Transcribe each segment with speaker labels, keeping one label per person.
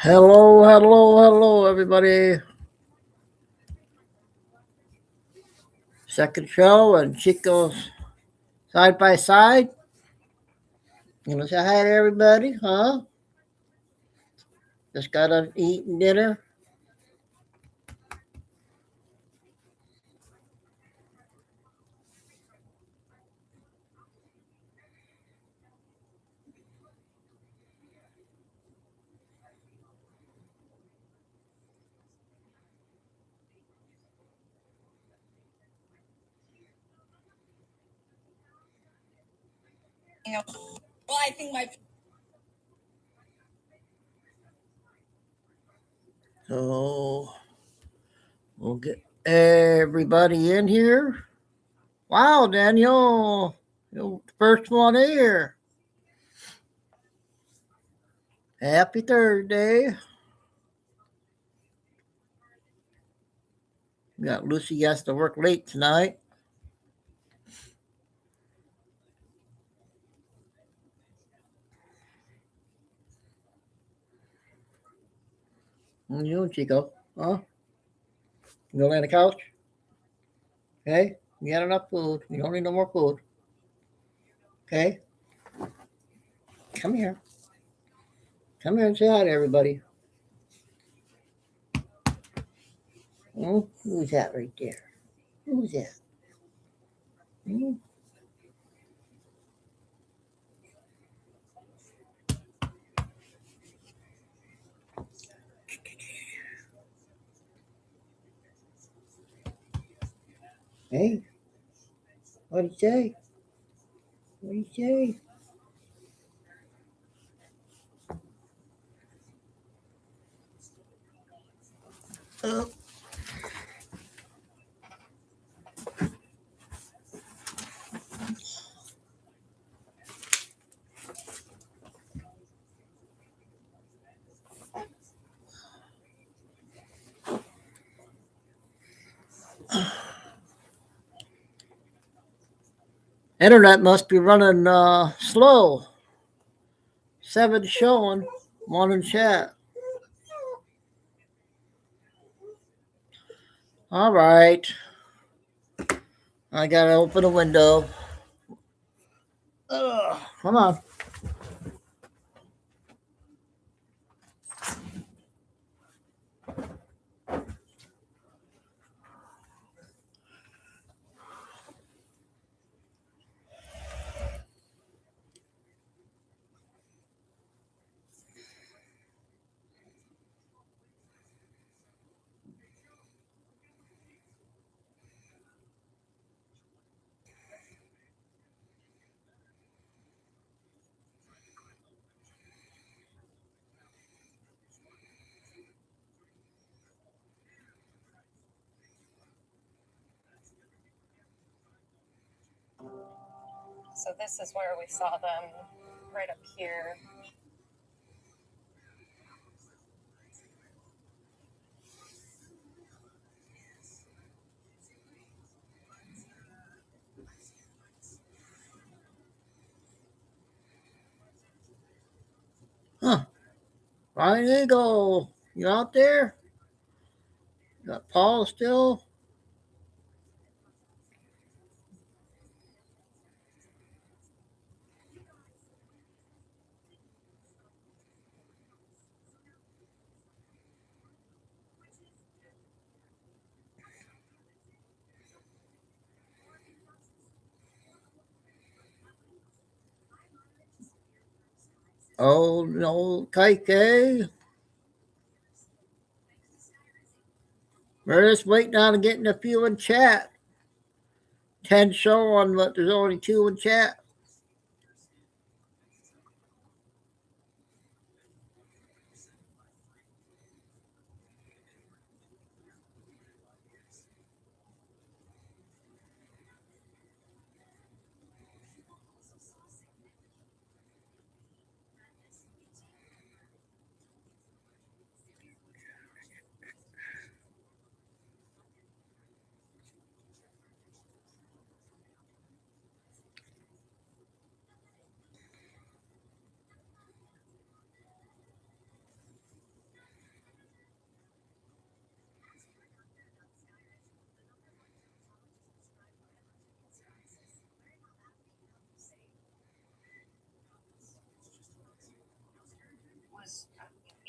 Speaker 1: Hello, hello, hello, everybody. Second show and Chico's side by side. You know, say hi to everybody, huh? Just got done eating dinner.
Speaker 2: I think my
Speaker 1: So we'll get everybody in here. Wow, Daniel, you're the first one here. Happy Thursday. We got Lucy has to work late tonight. And you, Chico, huh? You gonna lay on the couch? Okay, you got enough food. You don't need no more food. Okay, come here. Come here and say hi to everybody. Who's that right there? Who's that? Hmm? Hey, what'd he say? What'd he say? Oh. Internet must be running slow. 7 showing, 1 in chat. All right. I gotta open a window. Come on.
Speaker 2: so this is where we saw them right up here.
Speaker 1: Huh. Ryan Eagle, you out there? Got Paul still? Oh, no, Kike. We're just waiting on getting a few in chat. 10 showing, but there's only 2 in chat.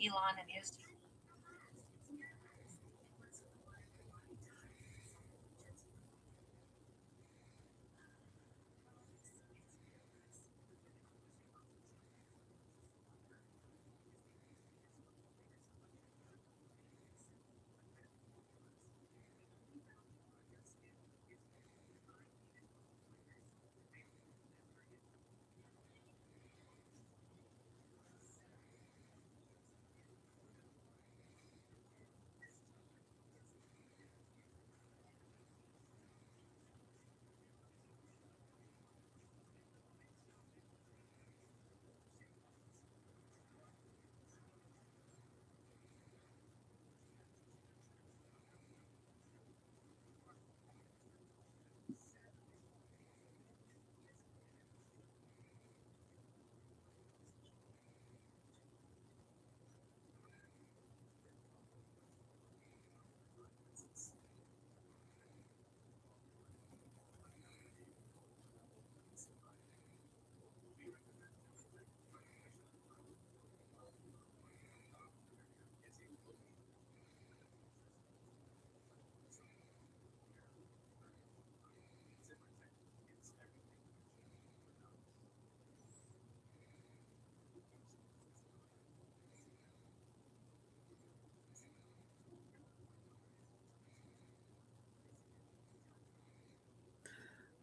Speaker 2: Elon and his.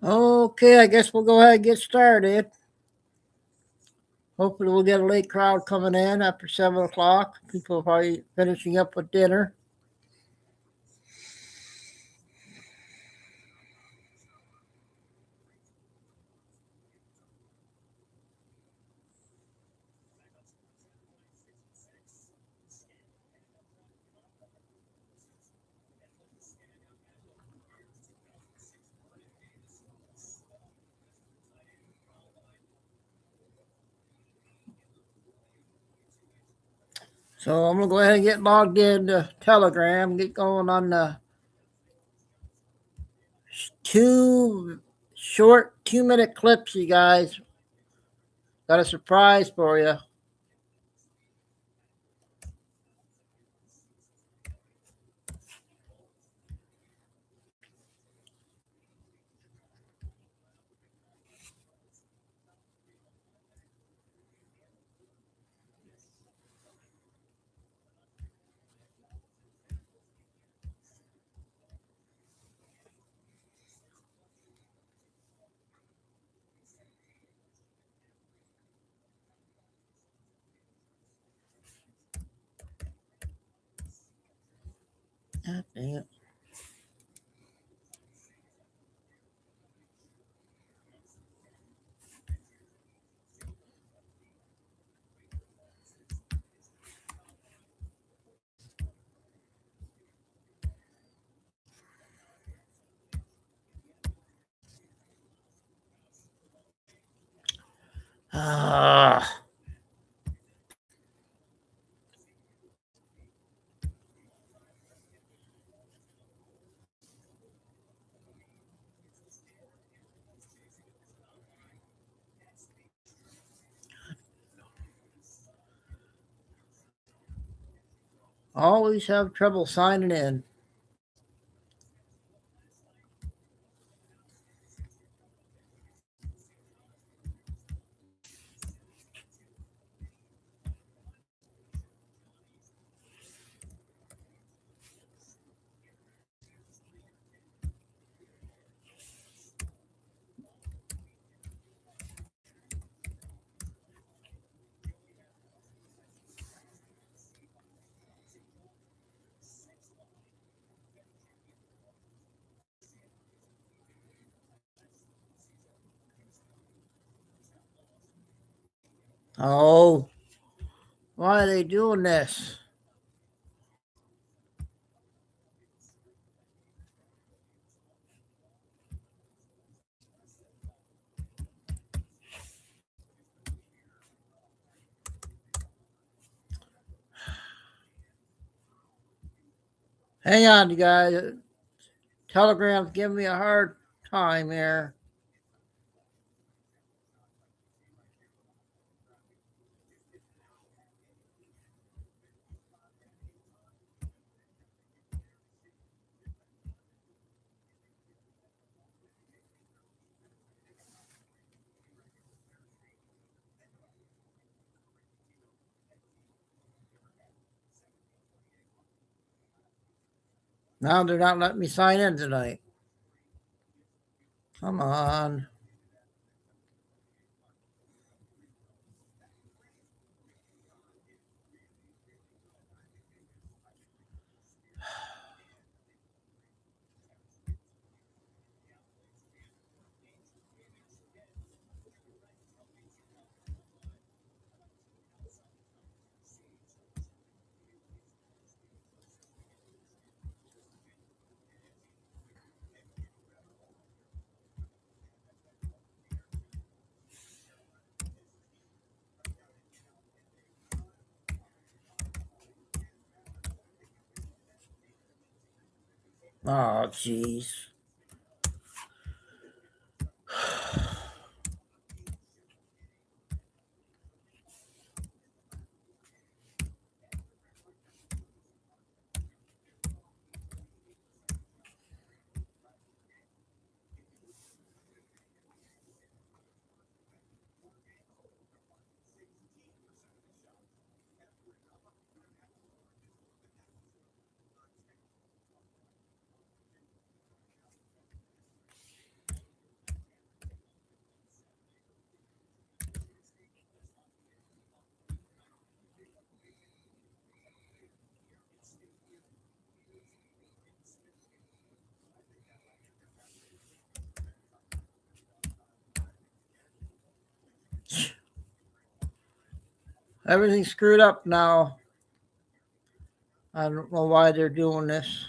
Speaker 1: Okay, I guess we'll go ahead and get started. Hopefully, we'll get a late crowd coming in after 7 o'clock. People are probably finishing up with dinner. So I'm going to go ahead and get logged into Telegram, get going on the two short 2-minute clips, you guys. Got a surprise for you. God dang it. Ah. Always have trouble signing in. Oh, why are they doing this? Hang on, you guys. Telegram's giving me a hard time here. Now they're not letting me sign in tonight. Come on. Oh, jeez. Everything's screwed up now. I don't know why they're doing this.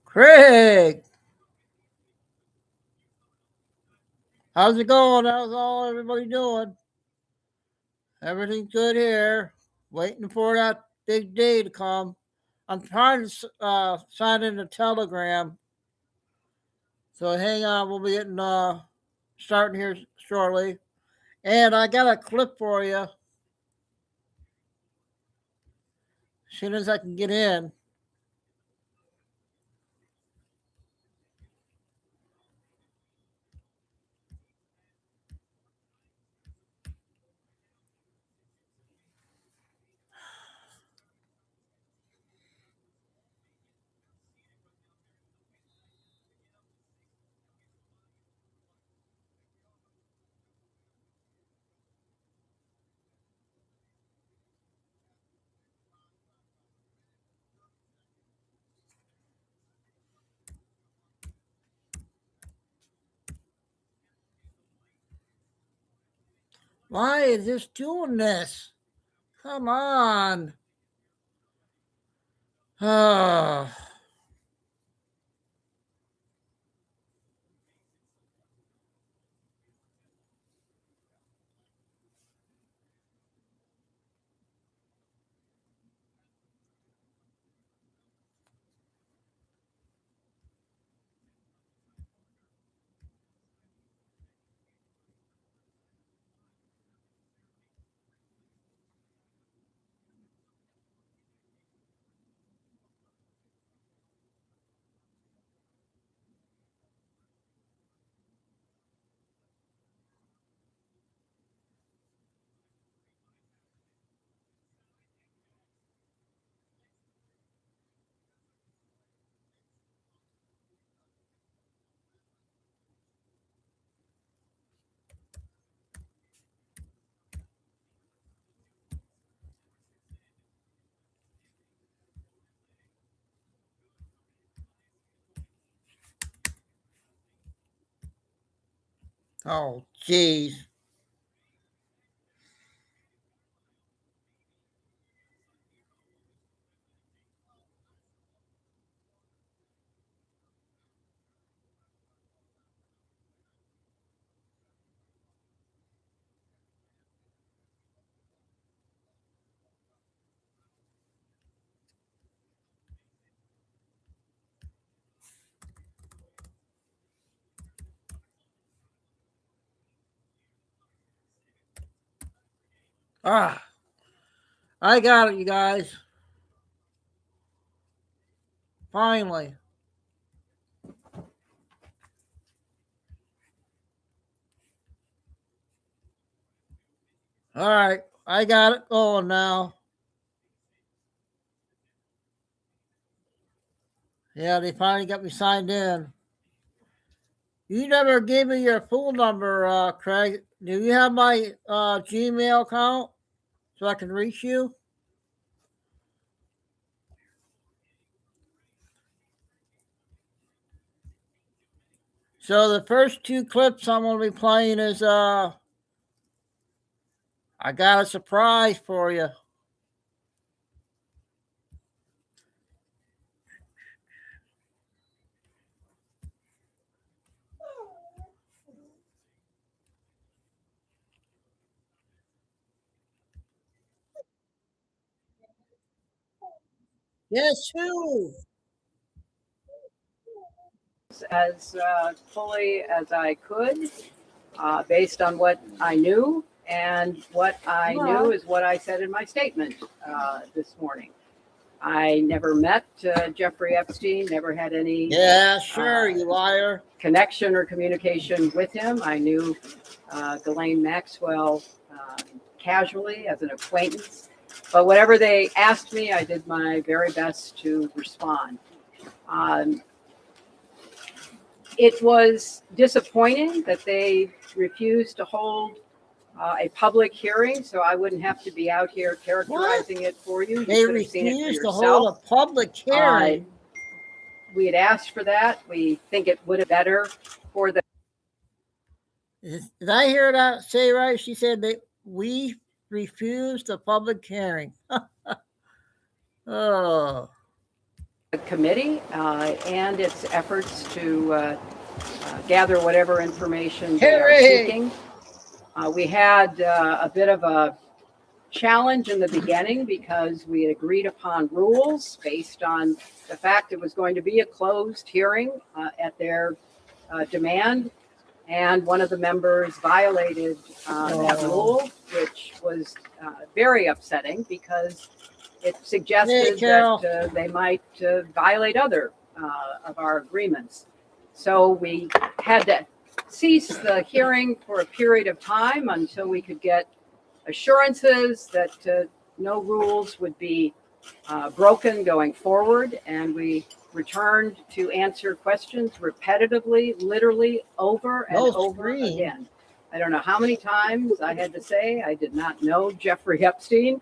Speaker 1: Craig, how's it going? How's all everybody doing? Everything's good here. Waiting for that big day to come. I'm trying to sign in a Telegram. So hang on, we'll be getting starting here shortly. And I got a clip for you. As soon as I can get in. Why is this doing this? Come on. Oh. Oh, geez. Ah, I got it, you guys. Finally. All right, I got it going now. Yeah, they finally got me signed in. You never gave me your phone number, Craig. Do you have my Gmail account so I can reach you? So the first two clips I'm going to be playing is I got a surprise for you. Guess who?
Speaker 3: As fully as I could, based on what I knew. And what I knew is what I said in my statement this morning. I never met Jeffrey Epstein, never had any
Speaker 1: Yeah, sure, you liar.
Speaker 3: connection or communication with him. I knew Ghislaine Maxwell casually as an acquaintance. But whatever they asked me, I did my very best to respond. It was disappointing that they refused to hold a public hearing, so I wouldn't have to be out here characterizing it for you. You
Speaker 1: They
Speaker 3: could have seen it for
Speaker 1: refused to
Speaker 3: yourself.
Speaker 1: hold a public hearing.
Speaker 3: We had asked for that. We think it would have been better for the.
Speaker 1: Did I hear that say right? She said that we refused a public hearing. Oh.
Speaker 3: Committee and its efforts to gather whatever information they are seeking. We had a bit of a challenge in the beginning because we had agreed upon rules based on the fact it was going to be a closed hearing at their demand. And one of the members violated that rule, which was very upsetting because it suggested that they might violate other of our agreements. So we had to cease the hearing for a period of time until we could get assurances that no rules would be broken going forward. And we returned to answer questions repetitively, literally over and over again. I don't know how many times I had to say I did not know Jeffrey Epstein.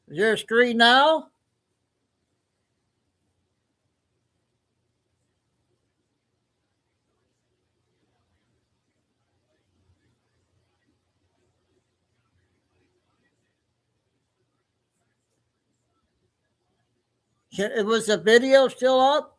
Speaker 1: Is there a screen now? Was the video still up?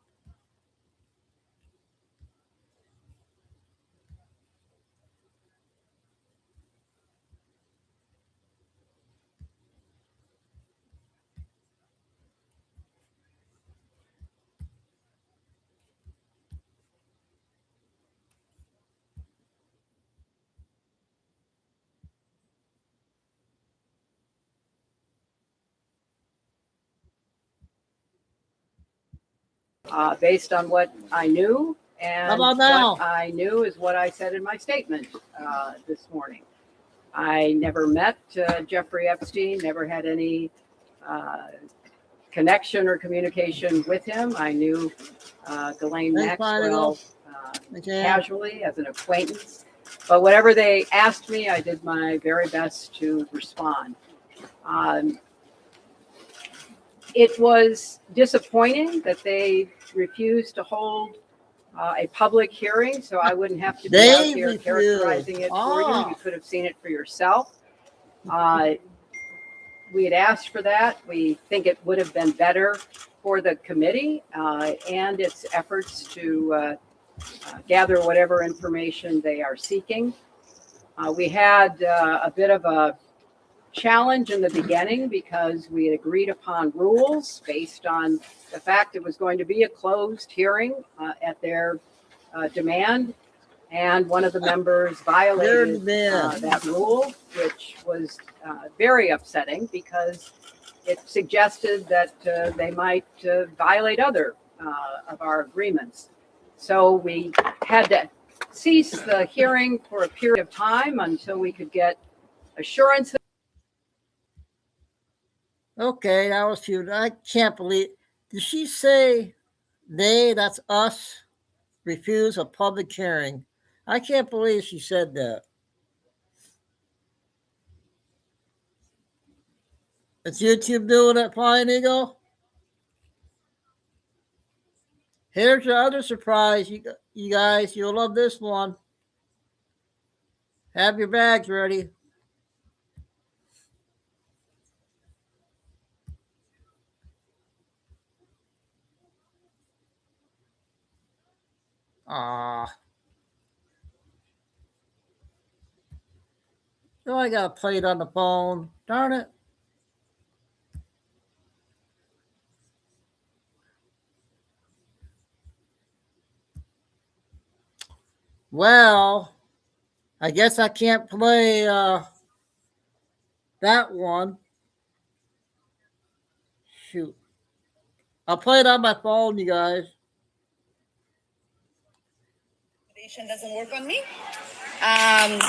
Speaker 3: Based on what I knew, and
Speaker 1: what
Speaker 3: I knew is what I said in my statement this morning. I never met Jeffrey Epstein, never had any connection or communication with him. I knew Ghislaine Maxwell casually as an acquaintance. But whatever they asked me, I did my very best to respond. It was disappointing that they refused to hold a public hearing, so I wouldn't have to be
Speaker 1: They
Speaker 3: out here
Speaker 1: refused.
Speaker 3: characterizing it for you.
Speaker 1: Ah.
Speaker 3: You could have seen it for yourself. We had asked for that. We think it would have been better for the committee and its efforts to gather whatever information they are seeking. We had a bit of a challenge in the beginning because we had agreed upon rules based on the fact it was going to be a closed hearing at their demand. And one of the members violated that rule, which was very upsetting because it suggested that they might violate other of our agreements. So we had to cease the hearing for a period of time until we could get assurance.
Speaker 1: Okay, that was cute. I can't believe. Did she say they, that's us, refuse a public hearing? I can't believe she said that. Is YouTube doing it, Flying Eagle? Here's your other surprise, you guys. You'll love this one. Have your bags ready. Ah. So I gotta play it on the phone. Darn it. Well, I guess I can't play that one. Shoot. I'll play it on my phone, you guys.
Speaker 2: Doesn't work on me. And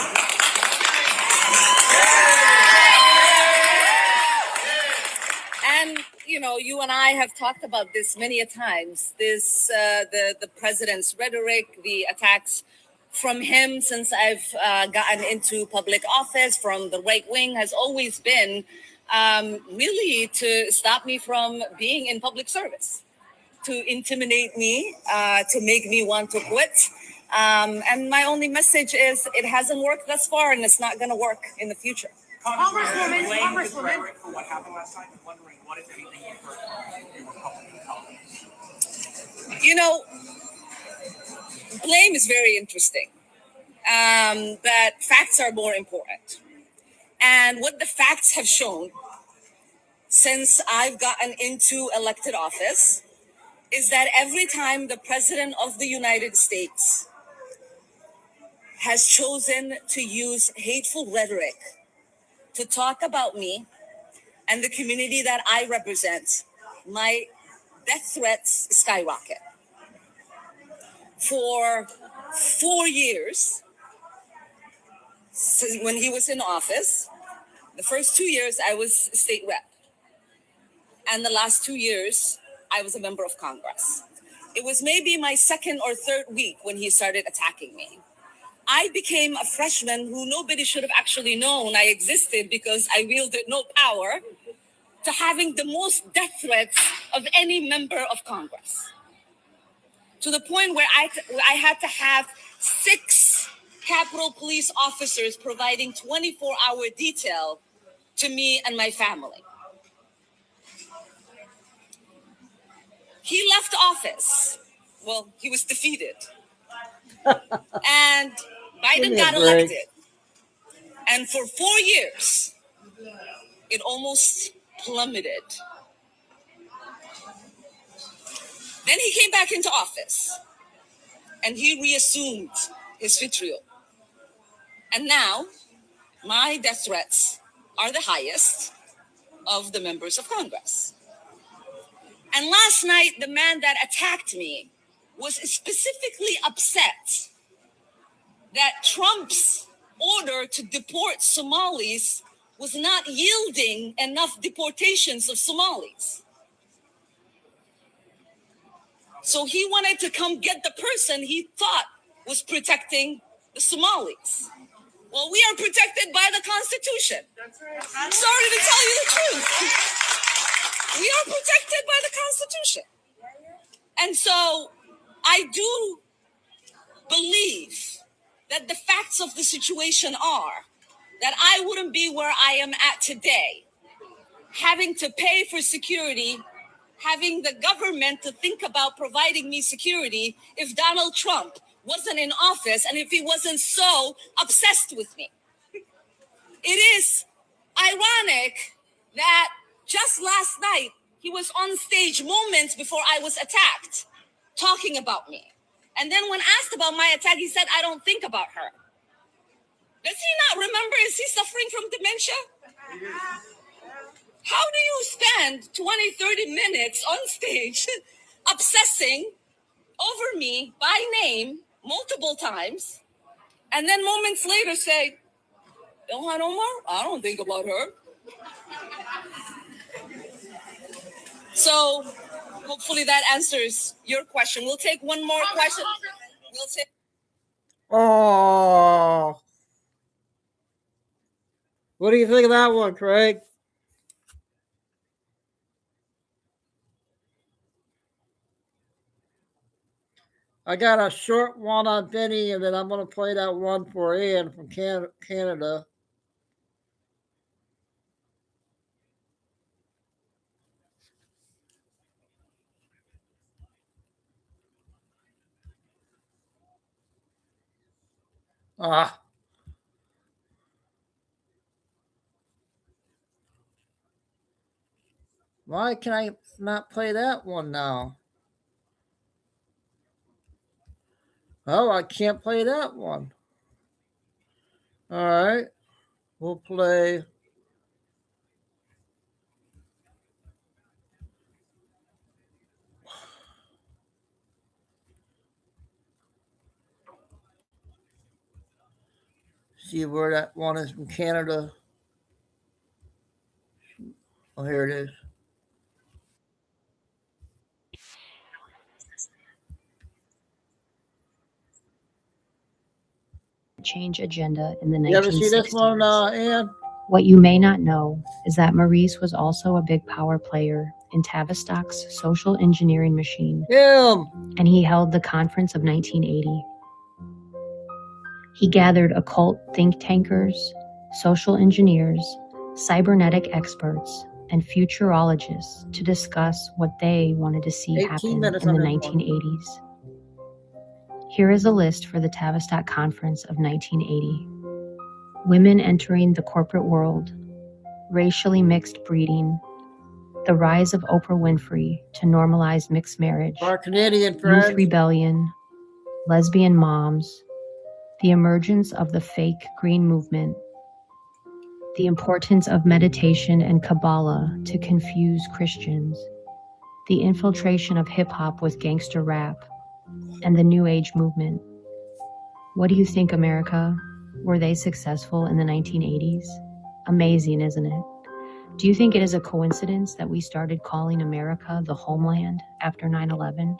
Speaker 2: you know, you and I have talked about this many a times. This the president's rhetoric, the attacks from him since I've gotten into public office from the right wing has always been really to stop me from being in public service, to intimidate me, to make me want to quit. And my only message is it hasn't worked thus far and it's not going to work in the future.
Speaker 4: Congresswoman. For what happened last night, I'm wondering what, if anything, you've heard from Republican colleagues.
Speaker 2: You know, blame is very interesting, but facts are more important. And what the facts have shown since I've gotten into elected office is that every time the President of the United States has chosen to use hateful rhetoric to talk about me and the community that I represent, my death threats skyrocket. For 4 years, since when he was in office, the first 2 years I was state rep. And the last 2 years, I was a member of Congress. It was maybe my second or third week when he started attacking me. I became a freshman who nobody should have actually known I existed because I wielded no power, to having the most death threats of any member of Congress. To the point where I had to have 6 Capitol Police officers providing 24-hour detail to me and my family. He left office. Well, he was defeated. And Biden got elected. And for 4 years, it almost plummeted. Then he came back into office and he reassumed his vitriol. And now my death threats are the highest of the members of Congress. And last night, the man that attacked me was specifically upset that Trump's order to deport Somalis was not yielding enough deportations of Somalis. So he wanted to come get the person he thought was protecting the Somalis. Well, we are protected by the Constitution. That's right. I'm sorry to tell you the truth. We are protected by the Constitution. And so I do believe that the facts of the situation are that I wouldn't be where I am at today, having to pay for security, having the government to think about providing me security if Donald Trump wasn't in office and if he wasn't so obsessed with me. It is ironic that just last night he was on stage moments before I was attacked, talking about me. And then when asked about my attack, he said, I don't think about her. Does he not remember? Is he suffering from dementia? How do you spend 20, 30 minutes on stage obsessing over me by name multiple times, and then moments later say, Ilhan Omar, I don't think about her. So hopefully that answers your question. We'll take one more question. We'll take.
Speaker 1: Oh. What do you think of that one, Craig? I got a short one on Benny, and then I'm going to play that one for Ian from Canada. Why can I not play that one now? Oh, I can't play that one. All right. We'll play. See where that one is from Canada. Oh, here it is.
Speaker 5: Change agenda in the 1960s.
Speaker 1: You ever see this one, Ann?
Speaker 5: What you may not know is that Maurice was also a big power player in Tavistock's social engineering machine.
Speaker 1: Him!
Speaker 5: And he held the conference of 1980. He gathered occult think tankers, social engineers, cybernetic experts, and futurologists to discuss what they wanted to see happen in the 1980s. Here is a list for the Tavistock Conference of 1980. Women entering the corporate world, racially mixed breeding, the rise of Oprah Winfrey to normalize mixed marriage,
Speaker 1: our Canadian friends,
Speaker 5: youth rebellion, lesbian moms, the emergence of the fake green movement, the importance of meditation and Kabbalah to confuse Christians, the infiltration of hip-hop with gangster rap, and the New Age movement. What do you think, America? Were they successful in the 1980s? Amazing, isn't it? Do you think it is a coincidence that we started calling America the homeland after 9/11?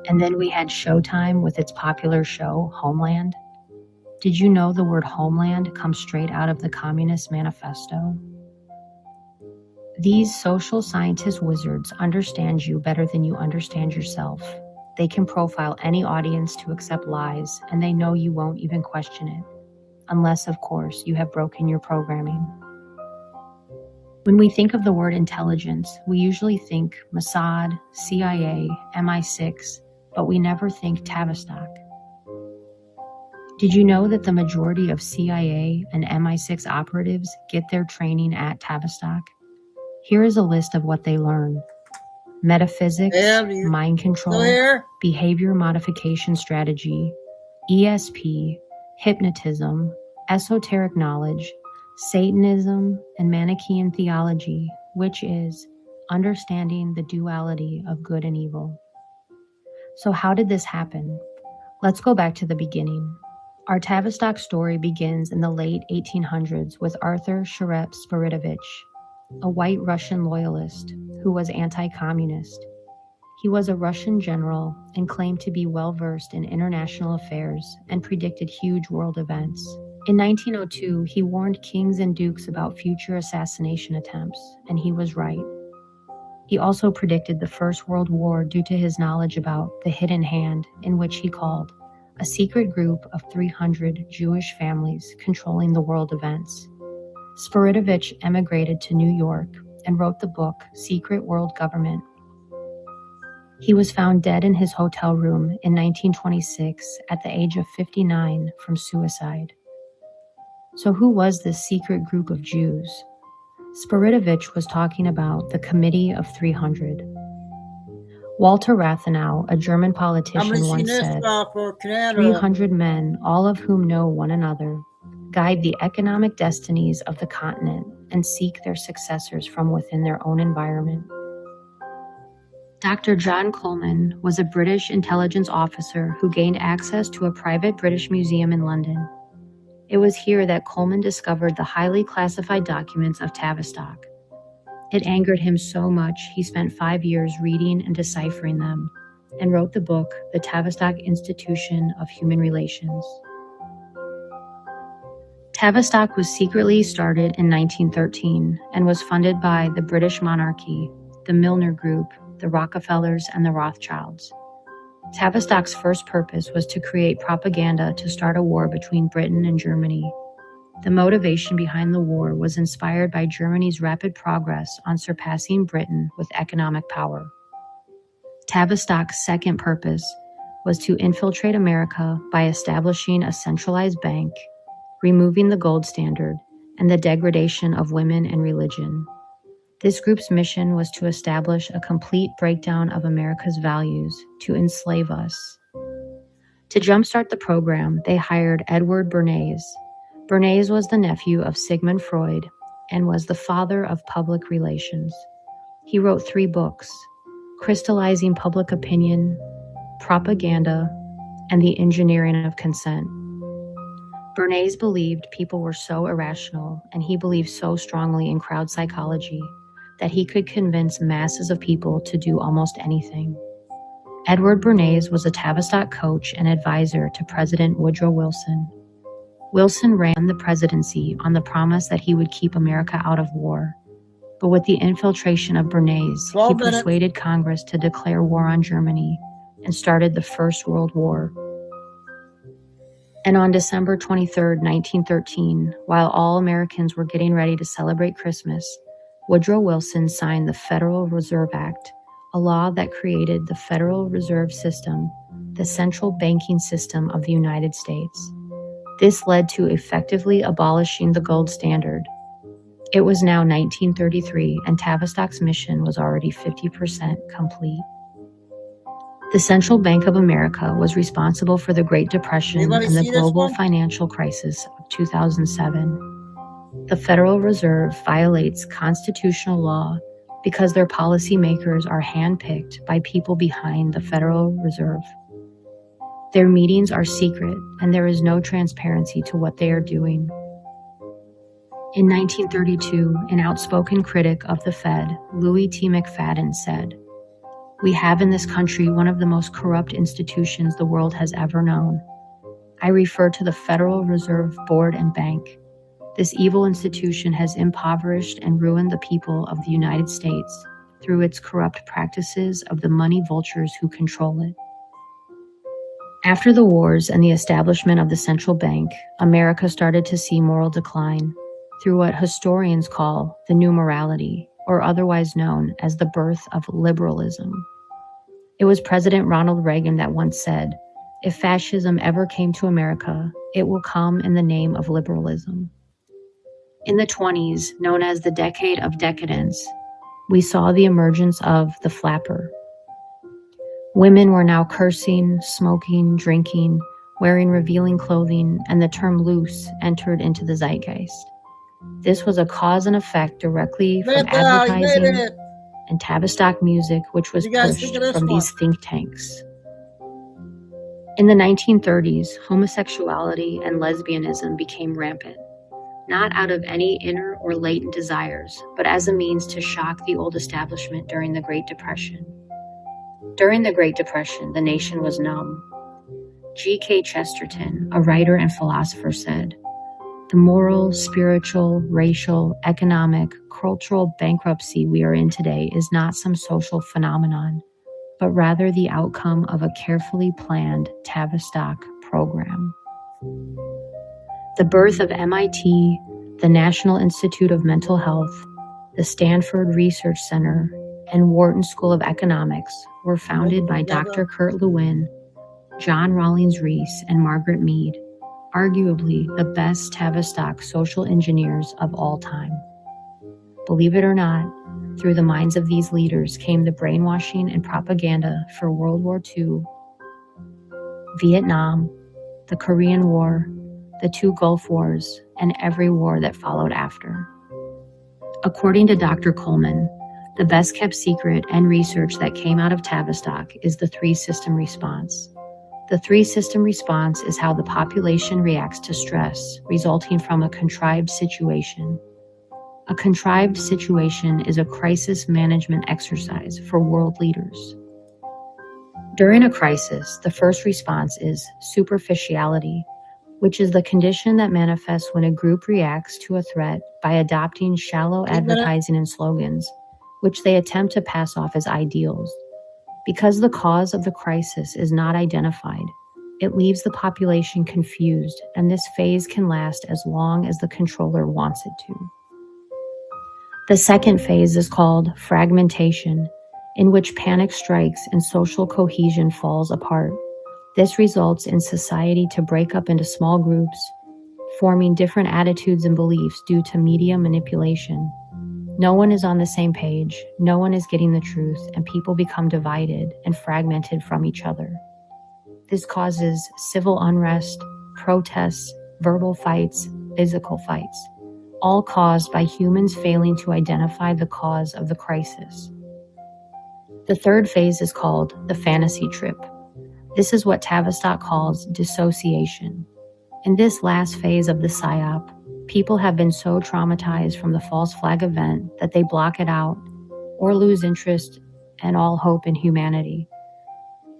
Speaker 5: And then we had Showtime with its popular show, Homeland. Did you know the word homeland comes straight out of the Communist Manifesto? These social scientist wizards understand you better than you understand yourself. They can profile any audience to accept lies, and they know you won't even question it. Unless, of course, you have broken your programming. When we think of the word intelligence, we usually think Mossad, CIA, MI6, but we never think Tavistock. Did you know that the majority of CIA and MI6 operatives get their training at Tavistock? Here is a list of what they learn. Metaphysics, mind control, behavior modification strategy, ESP, hypnotism, esoteric knowledge, Satanism, and Manichaean theology, which is understanding the duality of good and evil. So how did this happen? Let's go back to the beginning. Our Tavistock story begins in the late 1800s with Arthur Sharep Spiridovich, a white Russian loyalist who was anti-communist. He was a Russian general and claimed to be well-versed in international affairs and predicted huge world events. In 1902, he warned kings and dukes about future assassination attempts, and he was right. He also predicted the First World War due to his knowledge about the hidden hand, in which he called a secret group of 300 Jewish families controlling the world events. Spiridovich emigrated to New York and wrote the book Secret World Government. He was found dead in his hotel room in 1926 at the age of 59 from suicide. So who was this secret group of Jews? Spiridovich was talking about the Committee of 300. Walter Rathenau, a German politician, once said, 300 men, all of whom know one another, guide the economic destinies of the continent and seek their successors from within their own environment. Dr. John Coleman was a British intelligence officer who gained access to a private British museum in London. It was here that Coleman discovered the highly classified documents of Tavistock. It angered him so much he spent 5 years reading and deciphering them and wrote the book, The Tavistock Institution of Human Relations. Tavistock was secretly started in 1913 and was funded by the British monarchy, the Milner Group, the Rockefellers, and the Rothschilds. Tavistock's first purpose was to create propaganda to start a war between Britain and Germany. The motivation behind the war was inspired by Germany's rapid progress on surpassing Britain with economic power. Tavistock's second purpose was to infiltrate America by establishing a centralized bank, removing the gold standard, and the degradation of women and religion. This group's mission was to establish a complete breakdown of America's values to enslave us. To jumpstart the program, they hired Edward Bernays. Bernays was the nephew of Sigmund Freud and was the father of public relations. He wrote 3 books, Crystallizing Public Opinion, Propaganda, and The Engineering of Consent. Bernays believed people were so irrational, and he believed so strongly in crowd psychology that he could convince masses of people to do almost anything. Edward Bernays was a Tavistock coach and advisor to President Woodrow Wilson. Wilson ran the presidency on the promise that he would keep America out of war. But with the infiltration of Bernays, he persuaded Congress to declare war on Germany and started the First World War. And on December 23, 1913, while all Americans were getting ready to celebrate Christmas, Woodrow Wilson signed the Federal Reserve Act, a law that created the Federal Reserve System, the central banking system of the United States. This led to effectively abolishing the gold standard. It was now 1933, and Tavistock's mission was already 50% complete. The Central Bank of America was responsible for the Great Depression and the global financial crisis of 2007. The Federal Reserve violates constitutional law because their policymakers are handpicked by people behind the Federal Reserve. Their meetings are secret, and there is no transparency to what they are doing. In 1932, an outspoken critic of the Fed, Louis T. McFadden, said, "We have in this country one of the most corrupt institutions the world has ever known. I refer to the Federal Reserve Board and Bank. This evil institution has impoverished and ruined the people of the United States through its corrupt practices of the money vultures who control it." After the wars and the establishment of the central bank, America started to see moral decline through what historians call the New Morality, or otherwise known as the birth of liberalism. It was President Ronald Reagan that once said, "If fascism ever came to America, it will come in the name of liberalism." In the 20s, known as the Decade of Decadence, we saw the emergence of the flapper. Women were now cursing, smoking, drinking, wearing revealing clothing, and the term loose entered into the zeitgeist. This was a cause and effect directly from advertising and Tavistock music, which was pushed from these think tanks. In the 1930s, homosexuality and lesbianism became rampant, not out of any inner or latent desires, but as a means to shock the old establishment during the Great Depression. During the Great Depression, the nation was numb. G.K. Chesterton, a writer and philosopher, said, "The moral, spiritual, racial, economic, cultural bankruptcy we are in today is not some social phenomenon, but rather the outcome of a carefully planned Tavistock program. The birth of MIT, the National Institute of Mental Health, the Stanford Research Center, and Wharton School of Economics were founded by Dr. Kurt Lewin, John Rawlings Rees, and Margaret Mead, arguably the best Tavistock social engineers of all time. Believe it or not, through the minds of these leaders came the brainwashing and propaganda for World War II, Vietnam, the Korean War, the 2 Gulf Wars, and every war that followed after. According to Dr. Coleman, the best kept secret and research that came out of Tavistock is the 3-system response. The 3-system response is how the population reacts to stress resulting from a contrived situation. A contrived situation is a crisis management exercise for world leaders. During a crisis, the first response is superficiality, which is the condition that manifests when a group reacts to a threat by adopting shallow advertising and slogans, which they attempt to pass off as ideals. Because the cause of the crisis is not identified, it leaves the population confused, and this phase can last as long as the controller wants it to. The second phase is called fragmentation, in which panic strikes and social cohesion falls apart. This results in society to break up into small groups, forming different attitudes and beliefs due to media manipulation. No one is on the same page, no one is getting the truth, and people become divided and fragmented from each other. This causes civil unrest, protests, verbal fights, physical fights, all caused by humans failing to identify the cause of the crisis. The third phase is called the fantasy trip. This is what Tavistock calls dissociation. In this last phase of the PSYOP, people have been so traumatized from the false flag event that they block it out or lose interest and all hope in humanity.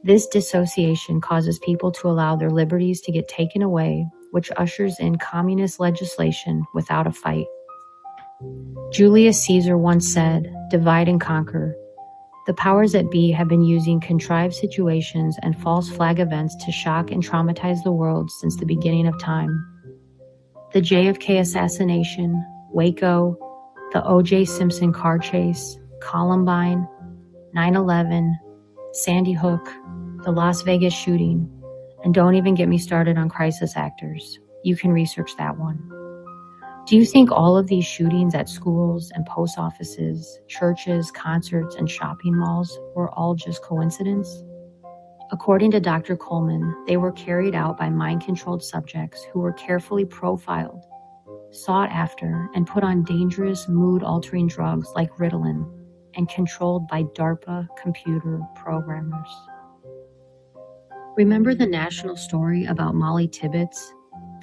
Speaker 5: This dissociation causes people to allow their liberties to get taken away, which ushers in communist legislation without a fight. Julius Caesar once said, "Divide and conquer." The powers that be have been using contrived situations and false flag events to shock and traumatize the world since the beginning of time. The JFK assassination, Waco, the O.J. Simpson car chase, Columbine, 9/11, Sandy Hook, the Las Vegas shooting, and don't even get me started on crisis actors. You can research that one. Do you think all of these shootings at schools and post offices, churches, concerts, and shopping malls were all just coincidence? According to Dr. Coleman, they were carried out by mind-controlled subjects who were carefully profiled, sought after, and put on dangerous mood-altering drugs like Ritalin, and controlled by DARPA computer programmers. Remember the national story about Molly Tibbetts,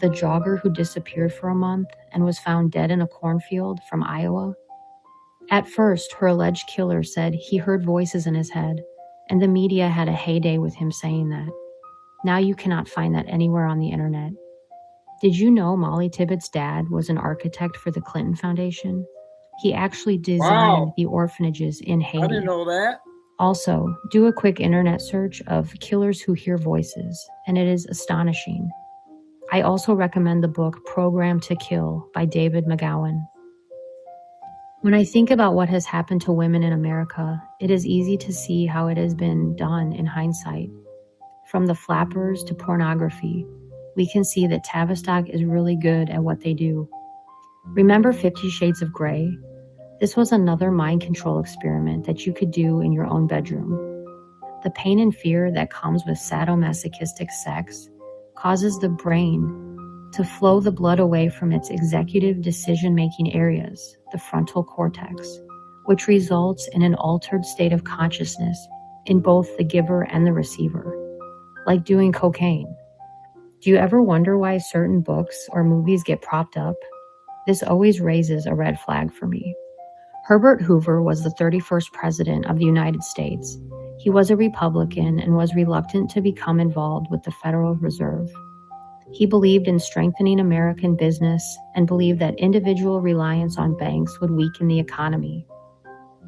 Speaker 5: the jogger who disappeared for a month and was found dead in a cornfield from Iowa? At first, her alleged killer said he heard voices in his head, and the media had a heyday with him saying that. Now you cannot find that anywhere on the internet. Did you know Molly Tibbetts' dad was an architect for the Clinton Foundation? He actually designed the orphanages in Haiti.
Speaker 1: I didn't know that.
Speaker 5: Also, do a quick internet search of killers who hear voices, and it is astonishing. I also recommend the book Program to Kill by David McGowan. When I think about what has happened to women in America, it is easy to see how it has been done in hindsight. From the flappers to pornography, we can see that Tavistock is really good at what they do. Remember 50 Shades of Grey? This was another mind control experiment that you could do in your own bedroom. The pain and fear that comes with sadomasochistic sex causes the brain to flow the blood away from its executive decision-making areas, the frontal cortex, which results in an altered state of consciousness in both the giver and the receiver, like doing cocaine. Do you ever wonder why certain books or movies get propped up? This always raises a red flag for me. Herbert Hoover was the 31st president of the United States. He was a Republican and was reluctant to become involved with the Federal Reserve. He believed in strengthening American business and believed that individual reliance on banks would weaken the economy.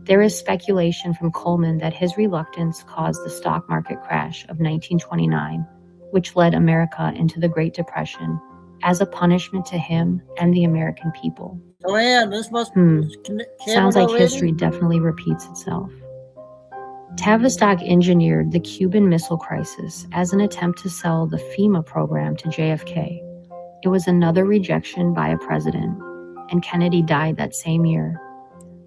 Speaker 5: There is speculation from Coleman that his reluctance caused the stock market crash of 1929, which led America into the Great Depression as a punishment to him and the American people.
Speaker 1: Oh yeah, this must
Speaker 5: Sounds like history definitely repeats itself. Tavistock engineered the Cuban Missile Crisis as an attempt to sell the FEMA program to JFK. It was another rejection by a president, and Kennedy died that same year.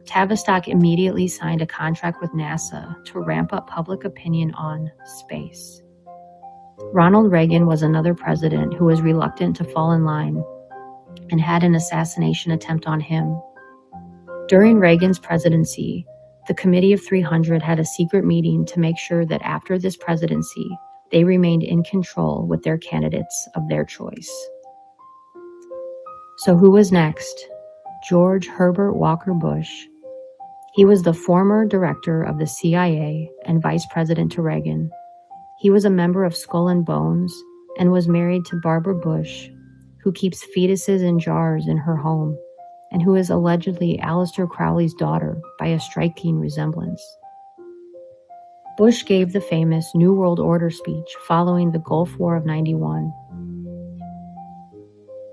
Speaker 5: Tavistock immediately signed a contract with NASA to ramp up public opinion on space. Ronald Reagan was another president who was reluctant to fall in line and had an assassination attempt on him. During Reagan's presidency, the Committee of 300 had a secret meeting to make sure that after this presidency, they remained in control with their candidates of their choice. So who was next? George Herbert Walker Bush. He was the former director of the CIA and vice president to Reagan. He was a member of Skull and Bones and was married to Barbara Bush, who keeps fetuses in jars in her home, and who is allegedly Aleister Crowley's daughter by a striking resemblance. Bush gave the famous New World Order speech following the Gulf War of '91.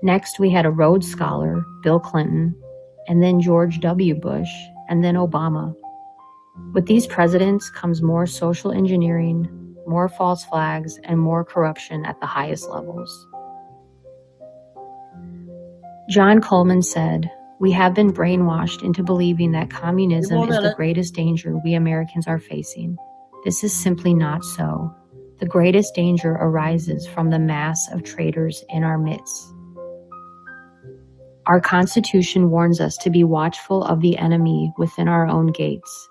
Speaker 5: Next, we had a Rhodes Scholar, Bill Clinton, and then George W. Bush, and then Obama. With these presidents comes more social engineering, more false flags, and more corruption at the highest levels. John Coleman said, "We have been brainwashed into believing that communism is the greatest danger we Americans are facing. This is simply not so. The greatest danger arises from the mass of traitors in our midst. Our Constitution warns us to be watchful of the enemy within our own gates.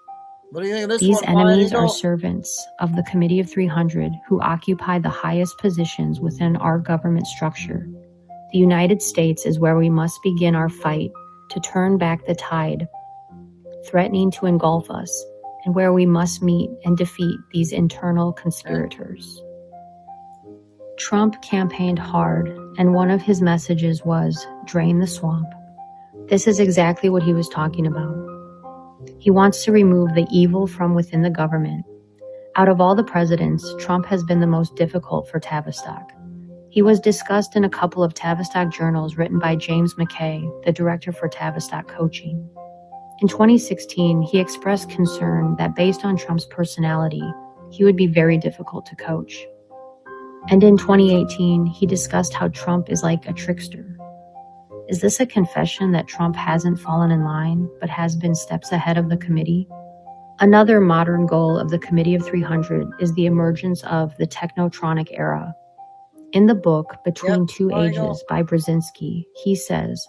Speaker 1: What do you think of this
Speaker 5: These
Speaker 1: one,
Speaker 5: enemies
Speaker 1: Fire
Speaker 5: are
Speaker 1: Eagle?
Speaker 5: servants of the Committee of 300 who occupy the highest positions within our government structure. The United States is where we must begin our fight to turn back the tide, threatening to engulf us, and where we must meet and defeat these internal conspirators." Trump campaigned hard, and one of his messages was, "Drain the swamp." This is exactly what he was talking about. He wants to remove the evil from within the government. Out of all the presidents, Trump has been the most difficult for Tavistock. He was discussed in a couple of Tavistock journals written by James McKay, the director for Tavistock Coaching. In 2016, he expressed concern that based on Trump's personality, he would be very difficult to coach. And in 2018, he discussed how Trump is like a trickster. Is this a confession that Trump hasn't fallen in line, but has been steps ahead of the committee? Another modern goal of the Committee of 300 is the emergence of the technotronic era. In the book, Between Two
Speaker 1: there you go.
Speaker 5: Ages by Brzezinski, he says,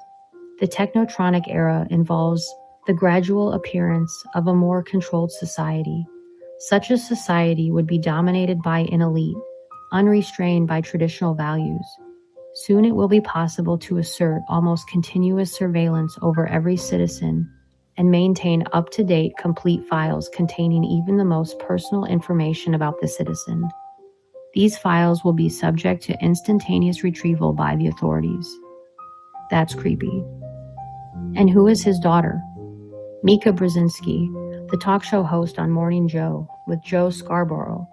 Speaker 5: the technotronic era involves the gradual appearance of a more controlled society. Such a society would be dominated by an elite, unrestrained by traditional values. Soon it will be possible to assert almost continuous surveillance over every citizen and maintain up-to-date complete files containing even the most personal information about the citizen. These files will be subject to instantaneous retrieval by the authorities. That's creepy. And who is his daughter? Mika Brzezinski, the talk show host on Morning Joe with Joe Scarborough.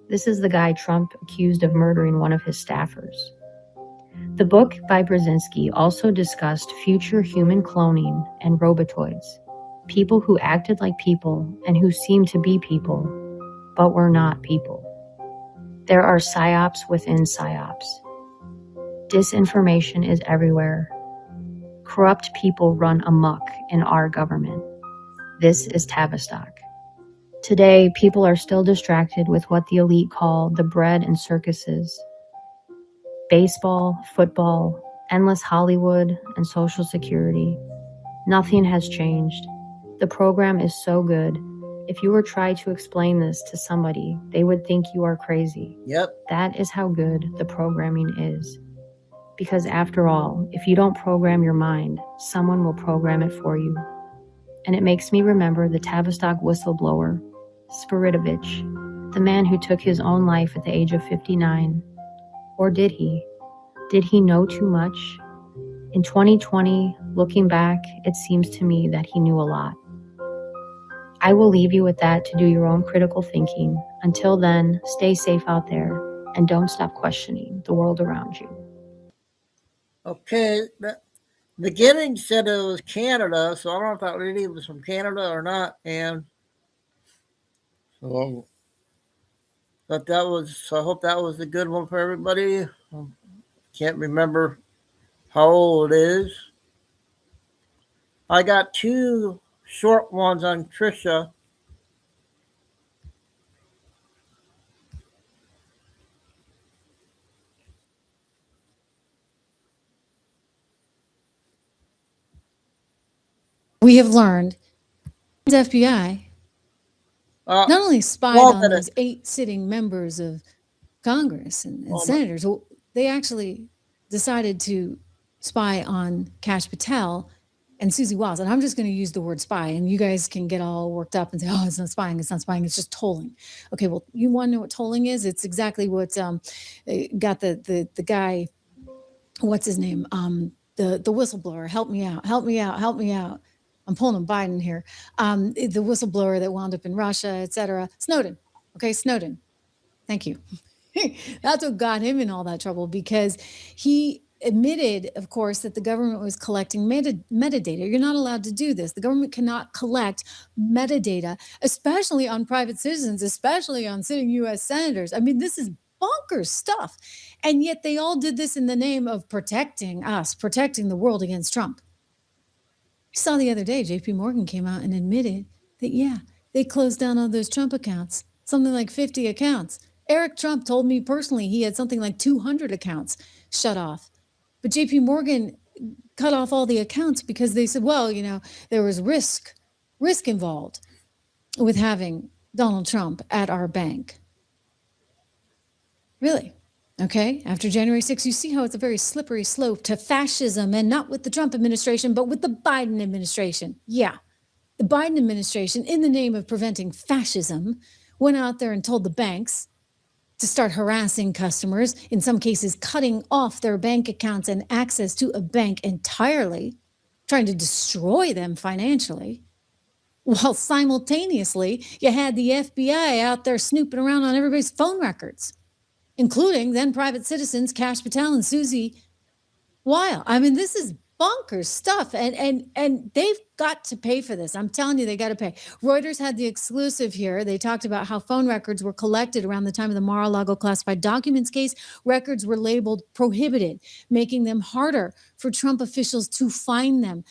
Speaker 5: This is the guy Trump accused of murdering one of his staffers. The book by Brzezinski also discussed future human cloning and robotoids, people who acted like people and who seemed to be people, but were not people. There are psyops within psyops. Disinformation is everywhere. Corrupt people run amok in our government. This is Tavistock. Today, people are still distracted with what the elite call the bread and circuses. Baseball, football, endless Hollywood, and Social Security. Nothing has changed. The program is so good. If you were trying to explain this to somebody, they would think you are crazy.
Speaker 1: Yep.
Speaker 5: That is how good the programming is. Because after all, if you don't program your mind, someone will program it for you. And it makes me remember the Tavistock whistleblower, Spiritovich, the man who took his own life at the age of 59. Or did he? Did he know too much? In 2020, looking back, it seems to me that he knew a lot. I will leave you with that to do your own critical thinking. Until then, stay safe out there and don't stop questioning the world around you.
Speaker 1: Okay, the beginning said it was Canada, so I don't know if that lady was from Canada or not. And so, but that was, so I hope that was a good one for everybody. Can't remember how old it is. I got two short ones on Trisha.
Speaker 6: We have learned the FBI not only spied on those 8 sitting members of Congress and senators, they actually decided to spy on Kash Patel and Susie Wiles. And I'm just going to use the word spy, and you guys can get all worked up and say, oh, it's not spying, it's just tolling. Okay, well, you want to know what tolling is? It's exactly what got the guy, what's his name? The whistleblower, help me out. I'm pulling a Biden here. The whistleblower that wound up in Russia, et cetera. Snowden. Okay, Snowden. Thank you. That's what got him in all that trouble, because he admitted, of course, that the government was collecting metadata. You're not allowed to do this. The government cannot collect metadata, especially on private citizens, especially on sitting U.S. senators. I mean, this is bonkers stuff. And yet they all did this in the name of protecting us, protecting the world against Trump. We saw the other day, JP Morgan came out and admitted that, yeah, they closed down all those Trump accounts, something like 50 accounts. Eric Trump told me personally he had something like 200 accounts shut off. But JP Morgan cut off all the accounts because they said, well, there was risk involved with having Donald Trump at our bank. Really? Okay, after January 6th, you see how it's a very slippery slope to fascism, and not with the Trump administration, but with the Biden administration. Yeah, the Biden administration, in the name of preventing fascism, went out there and told the banks to start harassing customers, in some cases cutting off their bank accounts and access to a bank entirely, trying to destroy them financially. While simultaneously, you had the FBI out there snooping around on everybody's phone records, including then private citizens, Kash Patel and Susie Wiles. I mean, this is bonkers stuff. And they've got to pay for this. I'm telling you, they got to pay. Reuters had the exclusive here. They talked about how phone records were collected around the time of the Mar-a-Lago classified documents case. Records were labeled prohibited, making them harder for Trump officials to find them.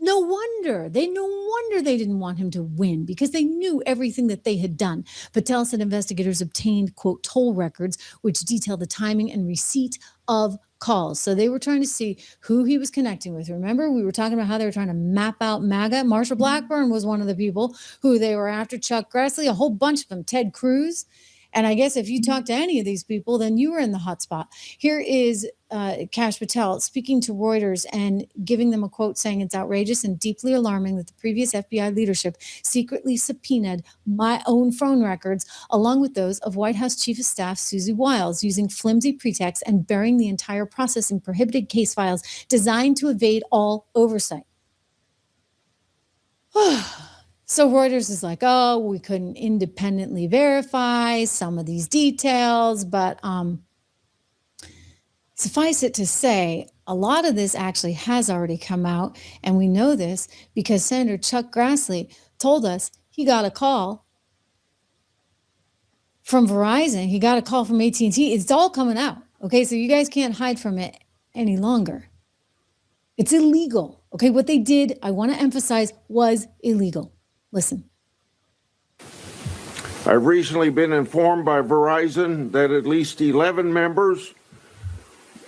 Speaker 6: No wonder they didn't want him to win, because they knew everything that they had done. Patel said investigators obtained, quote, toll records, which detail the timing and receipt of calls. So they were trying to see who he was connecting with. Remember, we were talking about how they were trying to map out MAGA. Marsha Blackburn was one of the people who they were after. Chuck Grassley, a whole bunch of them, Ted Cruz. And I guess if you talk to any of these people, then you were in the hot spot. Here is Kash Patel speaking to Reuters and giving them a quote saying, it's outrageous and deeply alarming that the previous FBI leadership secretly subpoenaed my own phone records, along with those of White House Chief of Staff Susie Wiles, using flimsy pretexts and burying the entire process in prohibited case files designed to evade all oversight. So Reuters is like, oh, we couldn't independently verify some of these details, but suffice it to say, a lot of this actually has already come out, and we know this because Senator Chuck Grassley told us he got a call from Verizon. He got a call from AT&T. It's all coming out, okay? So you guys can't hide from it any longer. It's illegal, okay? What they did, I want to emphasize, was illegal. Listen.
Speaker 7: I've recently been informed by Verizon that at least 11 members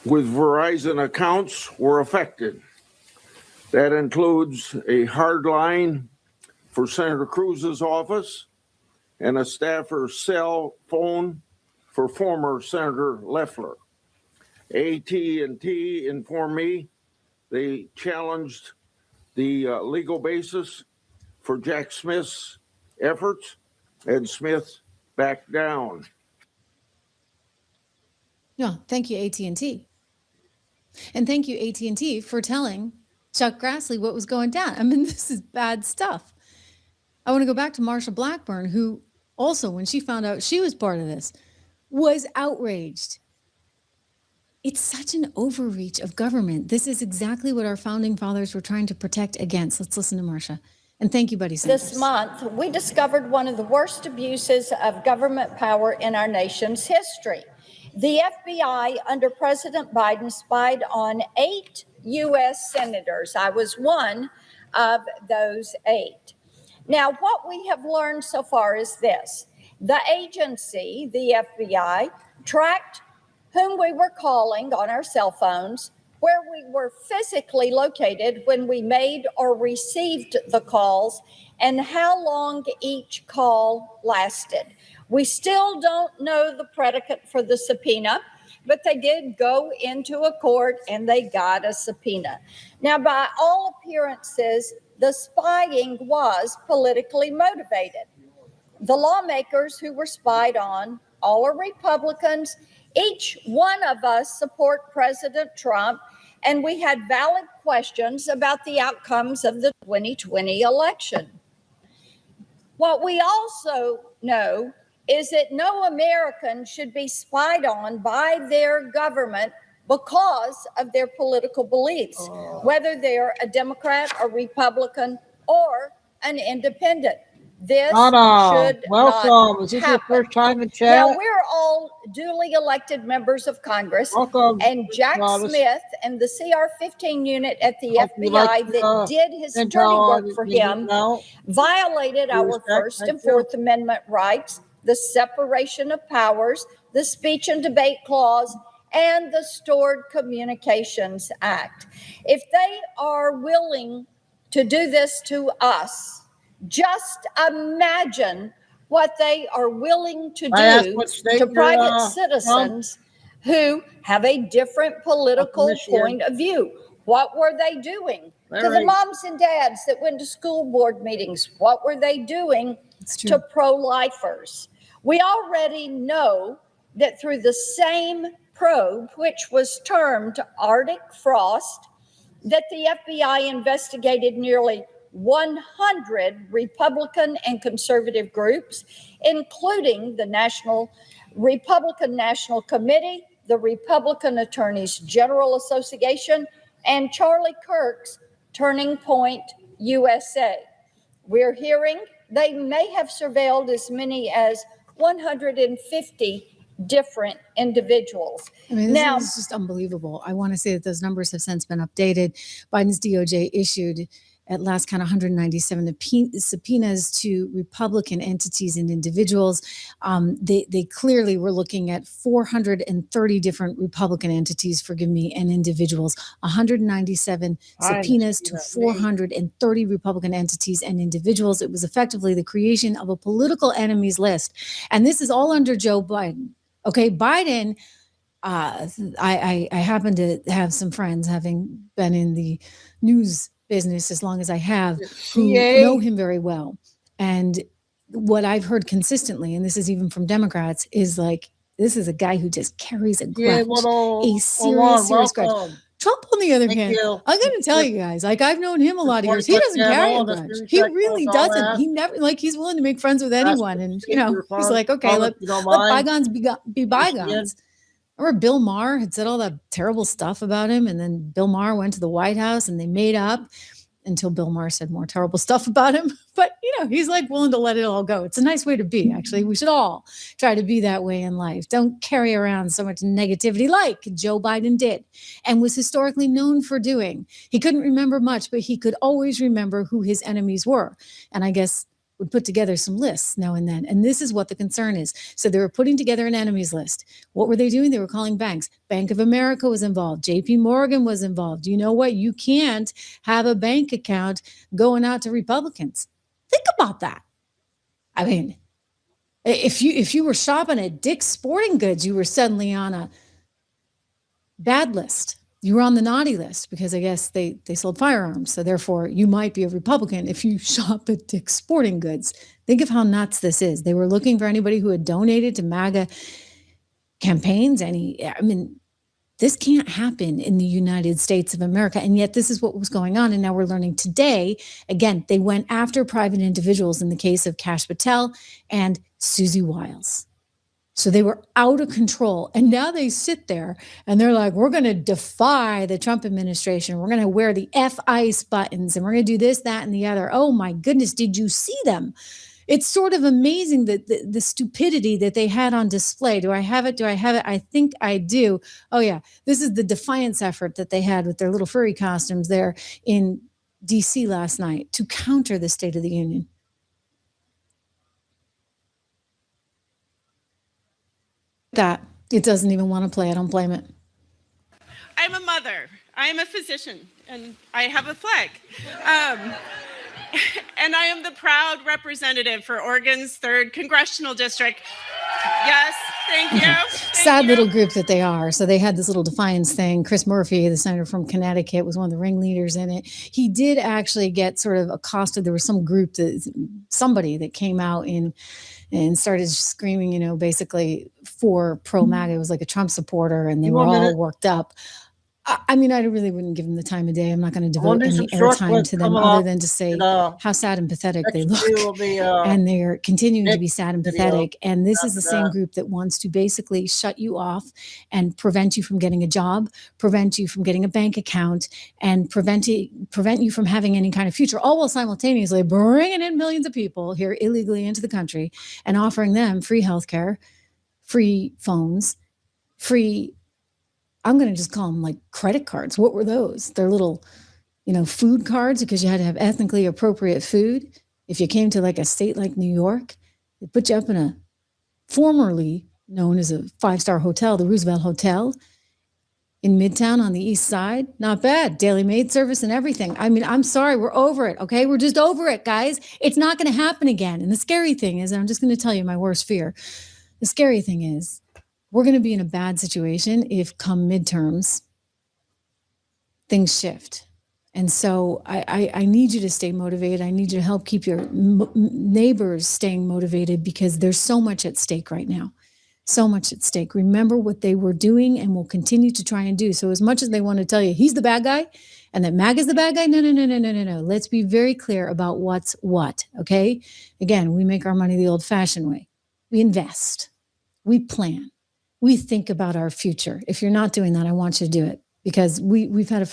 Speaker 7: with Verizon accounts were affected. That includes a hard line for Senator Cruz's office and a staffer's cell phone for former Senator Loeffler. AT&T informed me they challenged the legal basis for Jack Smith's efforts, and Smith backed down.
Speaker 6: No, thank you, AT&T. And thank you, AT&T, for telling Chuck Grassley what was going down. I mean, this is bad stuff. I want to go back to Marsha Blackburn, who also, when she found out she was part of this, was outraged. It's such an overreach of government. This is exactly what our founding fathers were trying to protect against. Let's listen to Marcia. And thank you, Buddy Sanders.
Speaker 8: This month, we discovered one of the worst abuses of government power in our nation's history. The FBI under President Biden spied on 8 U.S. senators. I was one of those 8. Now, what we have learned so far is this. The agency, the FBI, tracked whom we were calling on our cell phones, where we were physically located when we made or received the calls, and how long each call lasted. We still don't know the predicate for the subpoena, but they did go into a court and they got a subpoena. Now, by all appearances, the spying was politically motivated. The lawmakers who were spied on all are Republicans. Each one of us support President Trump, and we had valid questions about the outcomes of the 2020 election. What we also know is that no American should be spied on by their government because of their political beliefs, whether they're a Democrat, a Republican, or an independent. This should
Speaker 1: welcome.
Speaker 8: not
Speaker 1: Is this
Speaker 8: happen.
Speaker 1: your first time in chat?
Speaker 8: Now, we're all duly elected members of Congress,
Speaker 1: Welcome,
Speaker 8: and Jack
Speaker 1: Travis.
Speaker 8: Smith and the CR-15 unit at the
Speaker 1: Hope you
Speaker 8: FBI
Speaker 1: like,
Speaker 8: that did his dirty
Speaker 1: intel
Speaker 8: work for
Speaker 1: you
Speaker 8: him
Speaker 1: know.
Speaker 8: violated our
Speaker 1: Respect,
Speaker 8: First
Speaker 1: thank
Speaker 8: and
Speaker 1: you.
Speaker 8: Fourth Amendment rights, the separation of powers, the speech and debate clause, and the Stored Communications Act. If they are willing to do this to us, just imagine what they are willing to
Speaker 1: I asked
Speaker 8: do
Speaker 1: what state
Speaker 8: to
Speaker 1: you're,
Speaker 8: private
Speaker 1: from?
Speaker 8: citizens who have a different political
Speaker 1: Michigan.
Speaker 8: point of view. What were they doing? To the
Speaker 1: Larry.
Speaker 8: moms and dads that went to school board meetings, what were they doing to pro-lifers? We already know that through the same probe, which was termed Arctic Frost, that the FBI investigated nearly 100 Republican and conservative groups, including the Republican National Committee, the Republican Attorneys General Association, and Charlie Kirk's Turning Point USA. We're hearing they may have surveilled as many as 150 different individuals.
Speaker 6: I mean, this
Speaker 8: Now,
Speaker 6: is just unbelievable. I want to say that those numbers have since been updated. Biden's DOJ issued at last count 197 subpoenas to Republican entities and individuals. They clearly were looking at 430 different Republican entities, forgive me, and individuals. 197 subpoenas to 430 Republican entities and individuals. It was effectively the creation of a political enemies list. And this is all under Joe Biden. Okay, Biden, I happen to have some friends, having been in the news business as long as I have, who know him very well. And what I've heard consistently, and this is even from Democrats, is like, this is a guy who just carries a grudge, a serious grudge. Trump, on the other hand, I'm going to tell you guys, like, I've known him a lot of years. He doesn't carry a grudge. He really doesn't. He never, like, he's willing to make friends with anyone. And, you know, he's like, okay, let bygones be bygones. Remember Bill Maher had said all that terrible stuff about him, and then Bill Maher went to the White House and they made up until Bill Maher said more terrible stuff about him. But, you know, he's like willing to let it all go. It's a nice way to be, actually. We should all try to be that way in life. Don't carry around so much negativity like Joe Biden did and was historically known for doing. He couldn't remember much, but he could always remember who his enemies were. And I guess would put together some lists now and then. And this is what the concern is. So they were putting together an enemies list. What were they doing? They were calling banks. Bank of America was involved. JP Morgan was involved. You know what? You can't have a bank account going out to Republicans. Think about that. I mean, if you were shopping at Dick's Sporting Goods, you were suddenly on a bad list. You were on the naughty list because I guess they sold firearms. So therefore, you might be a Republican if you shop at Dick's Sporting Goods. Think of how nuts this is. They were looking for anybody who had donated to MAGA campaigns. This can't happen in the United States of America. And yet this is what was going on. And now we're learning today, again, they went after private individuals in the case of Kash Patel and Susie Wiles. So they were out of control. And now they sit there and they're like, we're going to defy the Trump administration. We're going to wear the F-ICE buttons and we're going to do this, that, and the other. Oh my goodness, did you see them? It's sort of amazing that the stupidity that they had on display. Do I have it? I think I do. Oh yeah, this is the defiance effort that they had with their little furry costumes there in DC last night to counter the State of the Union. That it doesn't even want to play. I don't blame it.
Speaker 9: I'm a mother. I'm a physician, and I have a flag. And I am the proud representative for Oregon's 3rd Congressional District. Yes, thank you.
Speaker 6: Sad little group that they are. So they had this little defiance thing. Chris Murphy, the senator from Connecticut, was one of the ringleaders in it. He did actually get sort of accosted. There was some group somebody that came out and started screaming, basically for pro-MAGA. It was like a Trump supporter, and they were all worked up. I mean, I really wouldn't give them the time of day. I'm not going to devote any airtime to them other than to say how sad and pathetic they look. And they're continuing to be sad and pathetic. And this is the same group that wants to basically shut you off and prevent you from getting a job, prevent you from getting a bank account, and prevent you from having any kind of future, all while simultaneously bringing in millions of people here illegally into the country and offering them free healthcare, free phones, free, I'm going to just call them like credit cards. What were those? They're little, food cards because you had to have ethnically appropriate food. If you came to like a state like New York, they put you up in a formerly known as a 5-star hotel, the Roosevelt Hotel in Midtown on the East Side. Not bad. Daily maid service and everything. I mean, I'm sorry. We're over it. Okay. We're just over it, guys. It's not going to happen again. And the scary thing is, and I'm just going to tell you my worst fear. The scary thing is, we're going to be in a bad situation if come midterms, things shift. And so I need you to stay motivated. I need you to help keep your neighbors staying motivated because there's so much at stake right now. So much at stake. Remember what they were doing and will continue to try and do. So as much as they want to tell you he's the bad guy and that MAGA is the bad guy, no. Let's be very clear about what's what, okay? Again, we make our money the old-fashioned way. We invest. We plan. We think about our future. If you're not doing that, I want you to do it because we've had a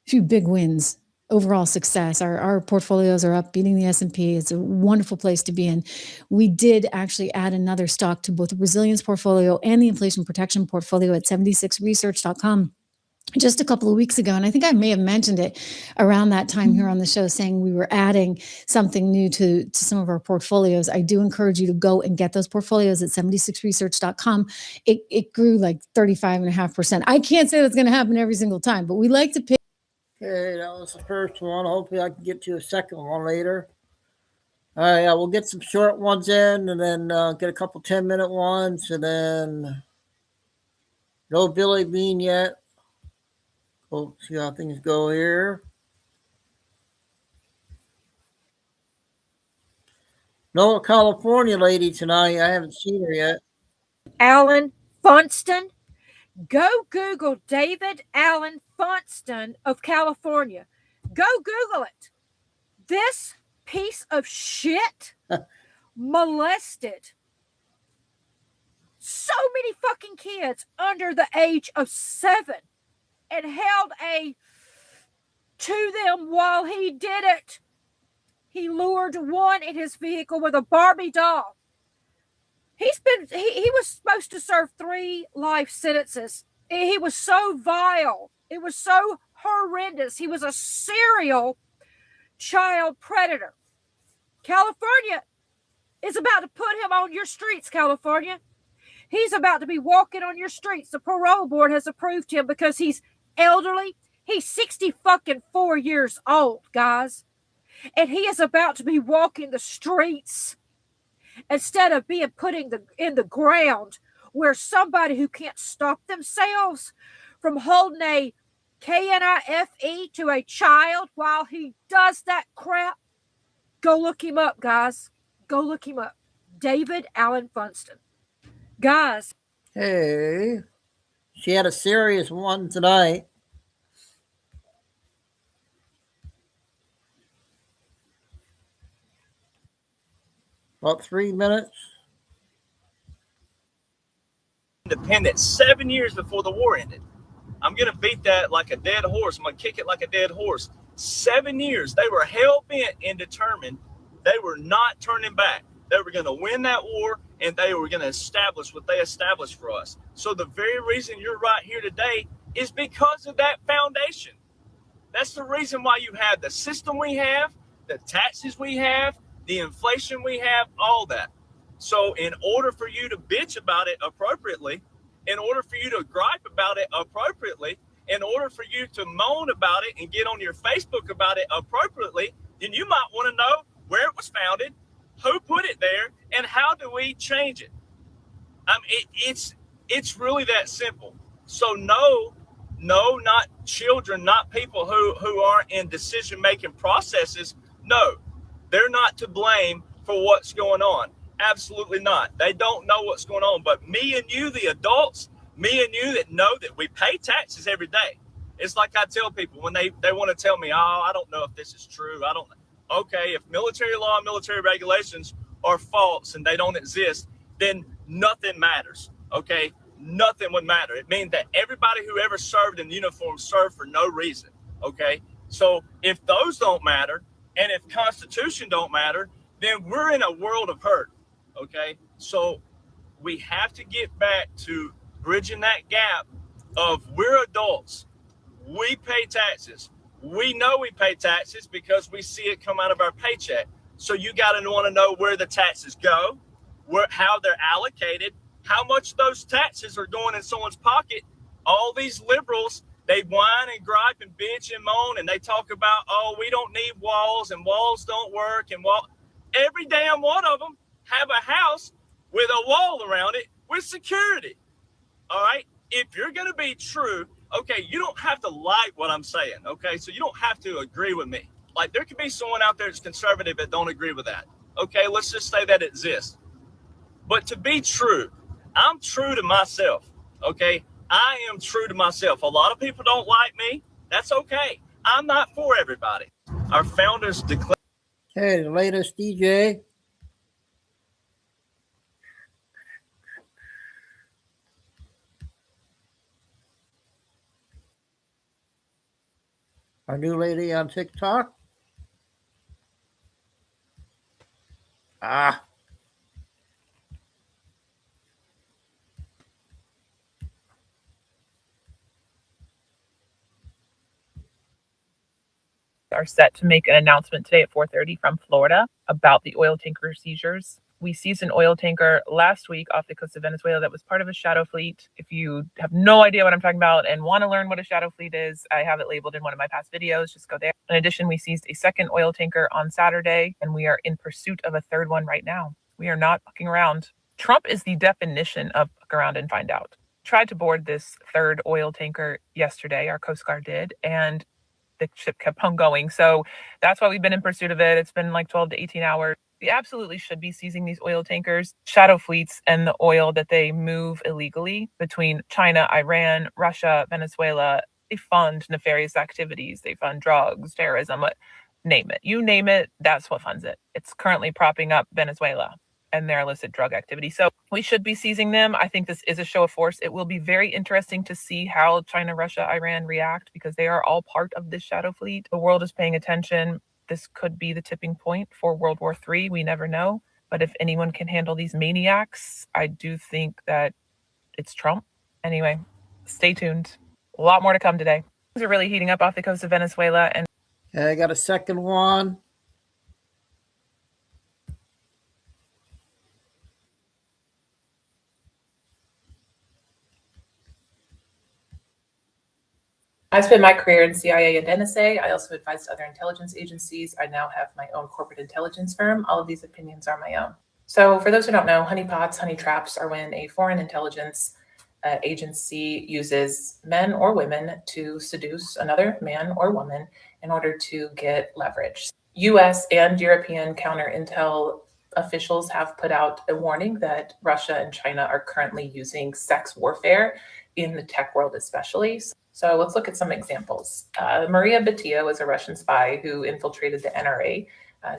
Speaker 6: few big wins, overall success. Our portfolios are up, beating the S&P. It's a wonderful place to be in. We did actually add another stock to both the resilience portfolio and the inflation protection portfolio at 76research.com. Just a couple of weeks ago, and I think I may have mentioned it around that time here on the show, saying we were adding something new to some of our portfolios. I do encourage you to go and get those portfolios at 76research.com. It grew like 35.5%. I can't say that's going to happen every single time, but we like to pick.
Speaker 1: Okay, that was the first one. Hopefully I can get to a second one later. All right, we'll get some short ones in and then get a couple 10-minute ones and then no Billy Bean yet. We'll see how things go here. No California lady tonight. I haven't seen her yet.
Speaker 10: Alan Funston. Go Google David Alan Funston of California. Go Google it. This piece of shit molested so many fucking kids under the age of 7 and held to them while he did it. He lured one in his vehicle with a Barbie doll. He was supposed to serve 3 life sentences. He was so vile. It was so horrendous. He was a serial child predator. California is about to put him on your streets, California. He's about to be walking on your streets. The parole board has approved him because he's elderly. He's 64 years old, guys. And he is about to be walking the streets instead of being put in the ground where somebody who can't stop themselves from holding a KNIFE to a child while he does that crap. Go look him up, guys. Go look him up. David Alan Funston. Guys.
Speaker 1: Hey, she had a serious one tonight. About 3 minutes.
Speaker 11: pinned it 7 years before the war ended. I'm going to beat that like a dead horse. I'm going to kick it like a dead horse. 7 years. They were hell-bent and determined. They were not turning back. They were going to win that war, and they were going to establish what they established for us. So the very reason you're right here today is because of that foundation. That's the reason why you have the system we have, the taxes we have, the inflation we have, all that. So in order for you to bitch about it appropriately, in order for you to gripe about it appropriately, in order for you to moan about it and get on your Facebook about it appropriately, then you might want to know where it was founded, who put it there, and how do we change it? I mean, it's really that simple. So no, not children, not people who aren't in decision-making processes. No, they're not to blame for what's going on. Absolutely not. They don't know what's going on. But me and you, the adults, me and you that know that we pay taxes every day. It's like I tell people when they want to tell me, oh, I don't know if this is true. I don't know. Okay, if military law and military regulations are false and they don't exist, then nothing matters. Okay, nothing would matter. It means that everybody who ever served in uniform served for no reason. Okay, so if those don't matter and if Constitution don't matter, then we're in a world of hurt. Okay, so we have to get back to bridging that gap of we're adults. We pay taxes. We know we pay taxes because we see it come out of our paycheck. So you got to want to know where the taxes go, how they're allocated, how much those taxes are going in someone's pocket. All these liberals, they whine and gripe and bitch and moan, and they talk about, oh, we don't need walls and walls don't work. And every damn one of them have a house with a wall around it with security. All right. If you're going to be true, okay, you don't have to like what I'm saying. Okay. So you don't have to agree with me. Like there could be someone out there that's conservative that don't agree with that. Okay. Let's just say that exists. But to be true, I'm true to myself. Okay. I am true to myself. A lot of people don't like me. That's okay. I'm not for everybody. Our founders declared.
Speaker 1: Okay. The latest DJ. Our new lady on TikTok.
Speaker 12: Are set to make an announcement today at 4:30 from Florida about the oil tanker seizures. We seized an oil tanker last week off the coast of Venezuela that was part of a shadow fleet. If you have no idea what I'm talking about and want to learn what a shadow fleet is, I have it labeled in one of my past videos. Just go there. In addition, we seized a second oil tanker on Saturday, and we are in pursuit of a third one right now. We are not fucking around. Trump is the definition of fuck around and find out. Tried to board this third oil tanker yesterday, our Coast Guard did, and the ship kept on going. So that's why we've been in pursuit of it. It's been like 12 to 18 hours. We absolutely should be seizing these oil tankers, shadow fleets, and the oil that they move illegally between China, Iran, Russia, Venezuela. They fund nefarious activities. They fund drugs, terrorism, name it. You name it, that's what funds it. It's currently propping up Venezuela and their illicit drug activity. So we should be seizing them. I think this is a show of force. It will be very interesting to see how China, Russia, Iran react because they are all part of this shadow fleet. The world is paying attention. This could be the tipping point for World War III. We never know. But if anyone can handle these maniacs, I do think that it's Trump. Anyway, stay tuned. A lot more to come today. Things are really heating up off the coast of Venezuela. And
Speaker 1: I got a second one.
Speaker 12: I spent my career in CIA and NSA. I also advised other intelligence agencies. I now have my own corporate intelligence firm. All of these opinions are my own. So for those who don't know, honeypots, honey traps are when a foreign intelligence agency uses men or women to seduce another man or woman in order to get leverage. US and European counter-intel officials have put out a warning that Russia and China are currently using sex warfare in the tech world especially. So let's look at some examples. Maria Batia was a Russian spy who infiltrated the NRA.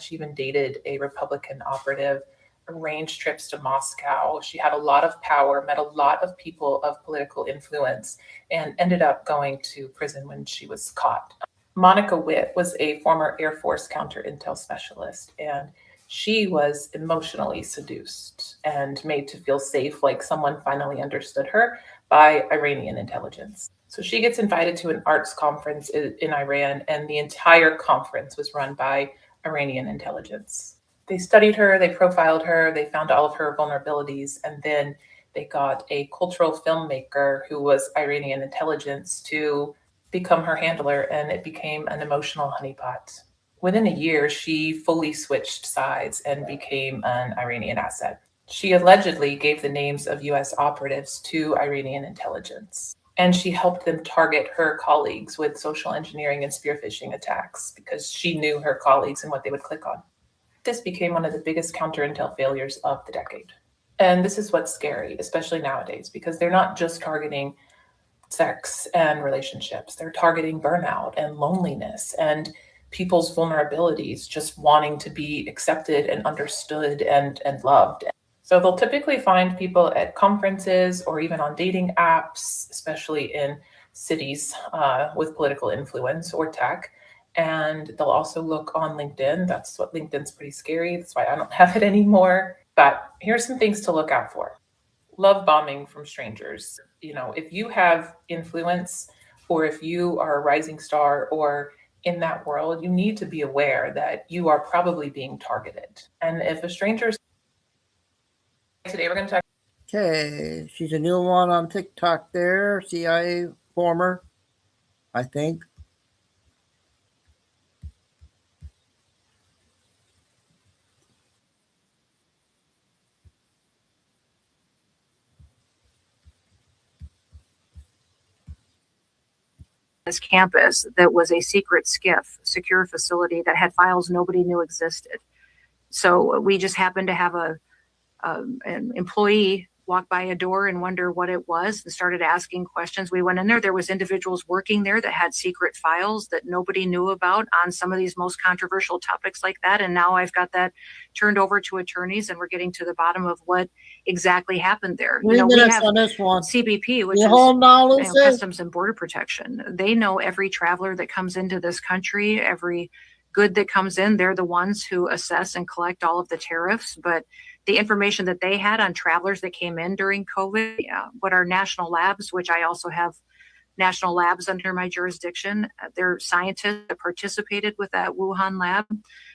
Speaker 12: She even dated a Republican operative. arranged trips to Moscow. She had a lot of power, met a lot of people of political influence, and ended up going to prison when she was caught. Monica Witt was a former Air Force counter-intel specialist, and she was emotionally seduced and made to feel safe, like someone finally understood her, by Iranian intelligence. So she gets invited to an arts conference in Iran, and the entire conference was run by Iranian intelligence. They studied her, they profiled her, they found all of her vulnerabilities, and then they got a cultural filmmaker who was Iranian intelligence to become her handler, and it became an emotional honeypot. Within a year, she fully switched sides and became an Iranian asset. She allegedly gave the names of US operatives to Iranian intelligence, and she helped them target her colleagues with social engineering and spear phishing attacks because she knew her colleagues and what they would click on. This became one of the biggest counter-intel failures of the decade. And this is what's scary, especially nowadays, because they're not just targeting sex and relationships. They're targeting burnout and loneliness and people's vulnerabilities, just wanting to be accepted and understood and loved. So they'll typically find people at conferences or even on dating apps, especially in cities with political influence or tech. And they'll also look on LinkedIn. That's what LinkedIn's pretty scary. That's why I don't have it anymore. But here's some things to look out for. Love bombing from strangers. If you have influence or if you are a rising star or in that world, you need to be aware that you are probably being targeted. And if a stranger today we're going to talk.
Speaker 1: Okay, she's a new one on TikTok there, CIA former, I think.
Speaker 13: This campus that was a secret SCIF, secure facility that had files nobody knew existed. So we just happened to have an employee walk by a door and wonder what it was and started asking questions. We went in there. There was individuals working there that had secret files that nobody knew about on some of these most controversial topics like that. And now I've got that turned over to attorneys and we're getting to the bottom of what exactly happened there.
Speaker 1: We have on this one.
Speaker 13: CBP, which is Customs and Border Protection. They know every traveler that comes into this country, every good that comes in. They're the ones who assess and collect all of the tariffs. But the information that they had on travelers that came in during COVID, what our national labs, which I also have national labs under my jurisdiction, they're scientists that participated with that Wuhan lab,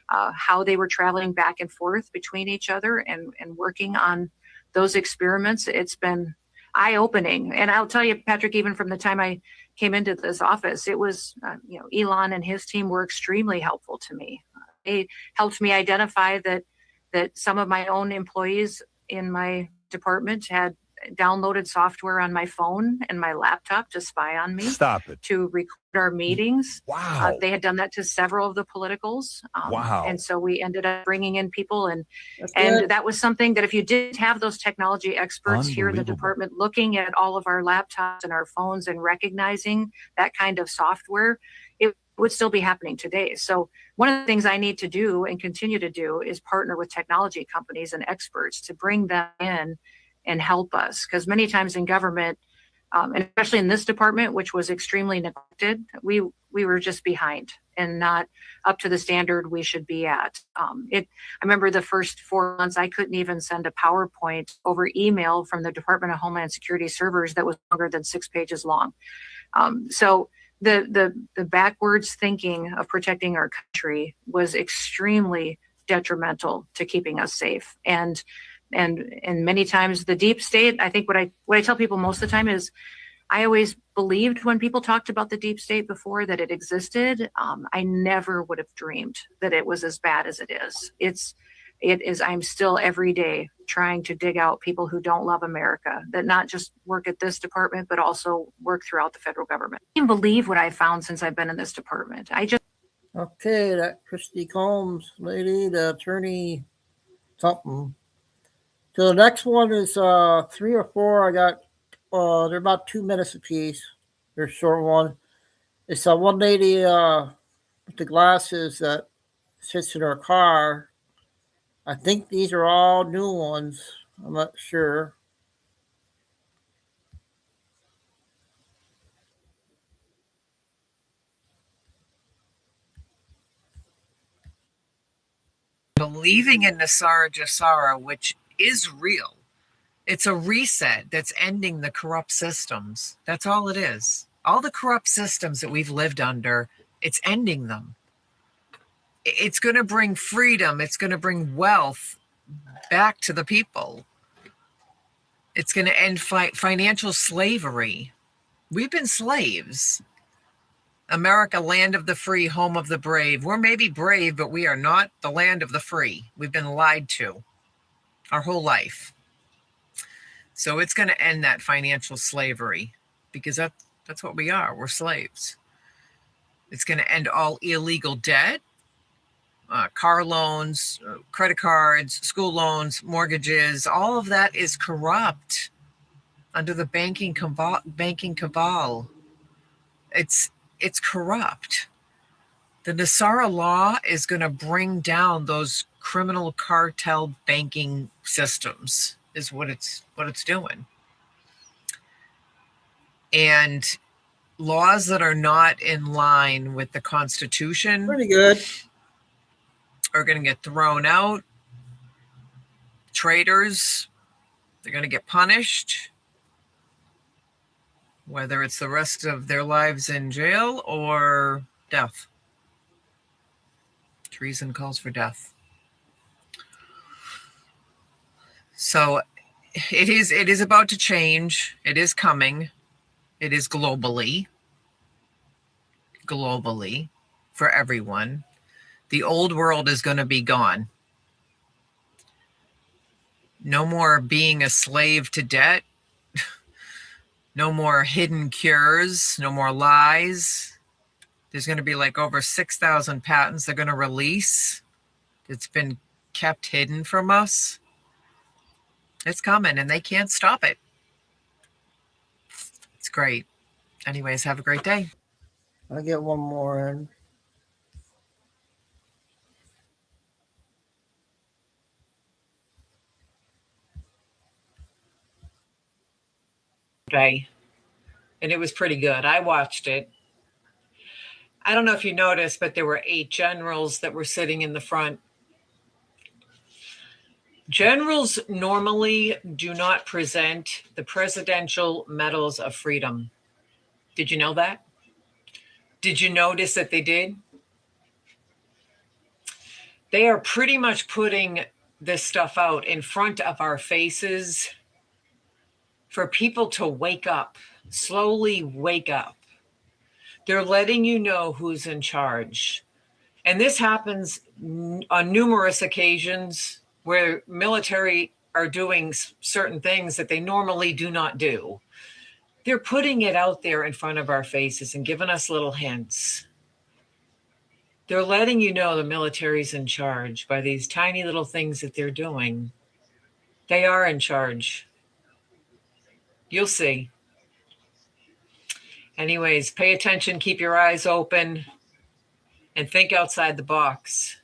Speaker 13: how they were traveling back and forth between each other and working on those experiments. It's been eye-opening. And I'll tell you, Patrick, even from the time I came into this office, it was, Elon and his team were extremely helpful to me. They helped me identify that some of my own employees in my department had downloaded software on my phone and my laptop to spy on me.
Speaker 14: Stop it.
Speaker 13: To record our meetings.
Speaker 14: Wow.
Speaker 13: They had done that to several of the politicals.
Speaker 14: Wow.
Speaker 13: And so we ended up bringing in people and that was something that if you didn't have those technology experts here in the department looking at all of our laptops and our phones and recognizing that kind of software, it would still be happening today. So one of the things I need to do and continue to do is partner with technology companies and experts to bring them in and help us. Because many times in government, and especially in this department, which was extremely neglected, we were just behind and not up to the standard we should be at. I remember the first 4 months, I couldn't even send a PowerPoint over email from the Department of Homeland Security servers that was longer than 6 pages long. So the backwards thinking of protecting our country was extremely detrimental to keeping us safe. And many times the deep state, I think what I tell people most of the time is I always believed when people talked about the deep state before that it existed. I never would have dreamed that it was as bad as it is. It is, I'm still every day trying to dig out people who don't love America, that not just work at this department, but also work throughout the federal government. I can't believe what I've found since I've been in this department.
Speaker 1: Okay, that Christy Combs lady, the attorney something. So the next one is 3 or 4. I got, they're about 2 minutes apiece. They're a short one. It's one lady with the glasses that sits in her car. I think these are all new ones. I'm not sure.
Speaker 14: Believing in Nasara Jasara, which is real. It's a reset that's ending the corrupt systems. That's all it is. All the corrupt systems that we've lived under, it's ending them. It's going to bring freedom. It's going to bring wealth back to the people. It's going to end financial slavery. We've been slaves. America, land of the free, home of the brave. We're maybe brave, but we are not the land of the free. We've been lied to our whole life. So it's going to end that financial slavery because that's what we are. We're slaves. It's going to end all illegal debt, car loans, credit cards, school loans, mortgages. All of that is corrupt under the banking cabal. It's corrupt. The Nasara law is going to bring down those criminal cartel banking systems, is what it's doing. And laws that are not in line with the Constitution,
Speaker 1: pretty good,
Speaker 14: are going to get thrown out. Traitors, they're going to get punished, whether it's the rest of their lives in jail or death. Treason calls for death. So it is about to change. It is coming. It is globally for everyone. The old world is going to be gone. No more being a slave to debt. No more hidden cures. No more lies. There's going to be like over 6,000 patents they're going to release. It's been kept hidden from us. It's coming and they can't stop it. It's great. Anyways, have a great day.
Speaker 1: I'll get one more in.
Speaker 14: Day. And it was pretty good. I watched it. I don't know if you noticed, but there were 8 generals that were sitting in the front. Generals normally do not present the Presidential Medals of Freedom. Did you know that? Did you notice that they did? They are pretty much putting this stuff out in front of our faces for people to wake up, slowly wake up. They're letting you know who's in charge. And this happens on numerous occasions where military are doing certain things that they normally do not do. They're putting it out there in front of our faces and giving us little hints. They're letting you know the military's in charge by these tiny little things that they're doing. They are in charge. You'll see. Anyways, pay attention, keep your eyes open, and think outside the box.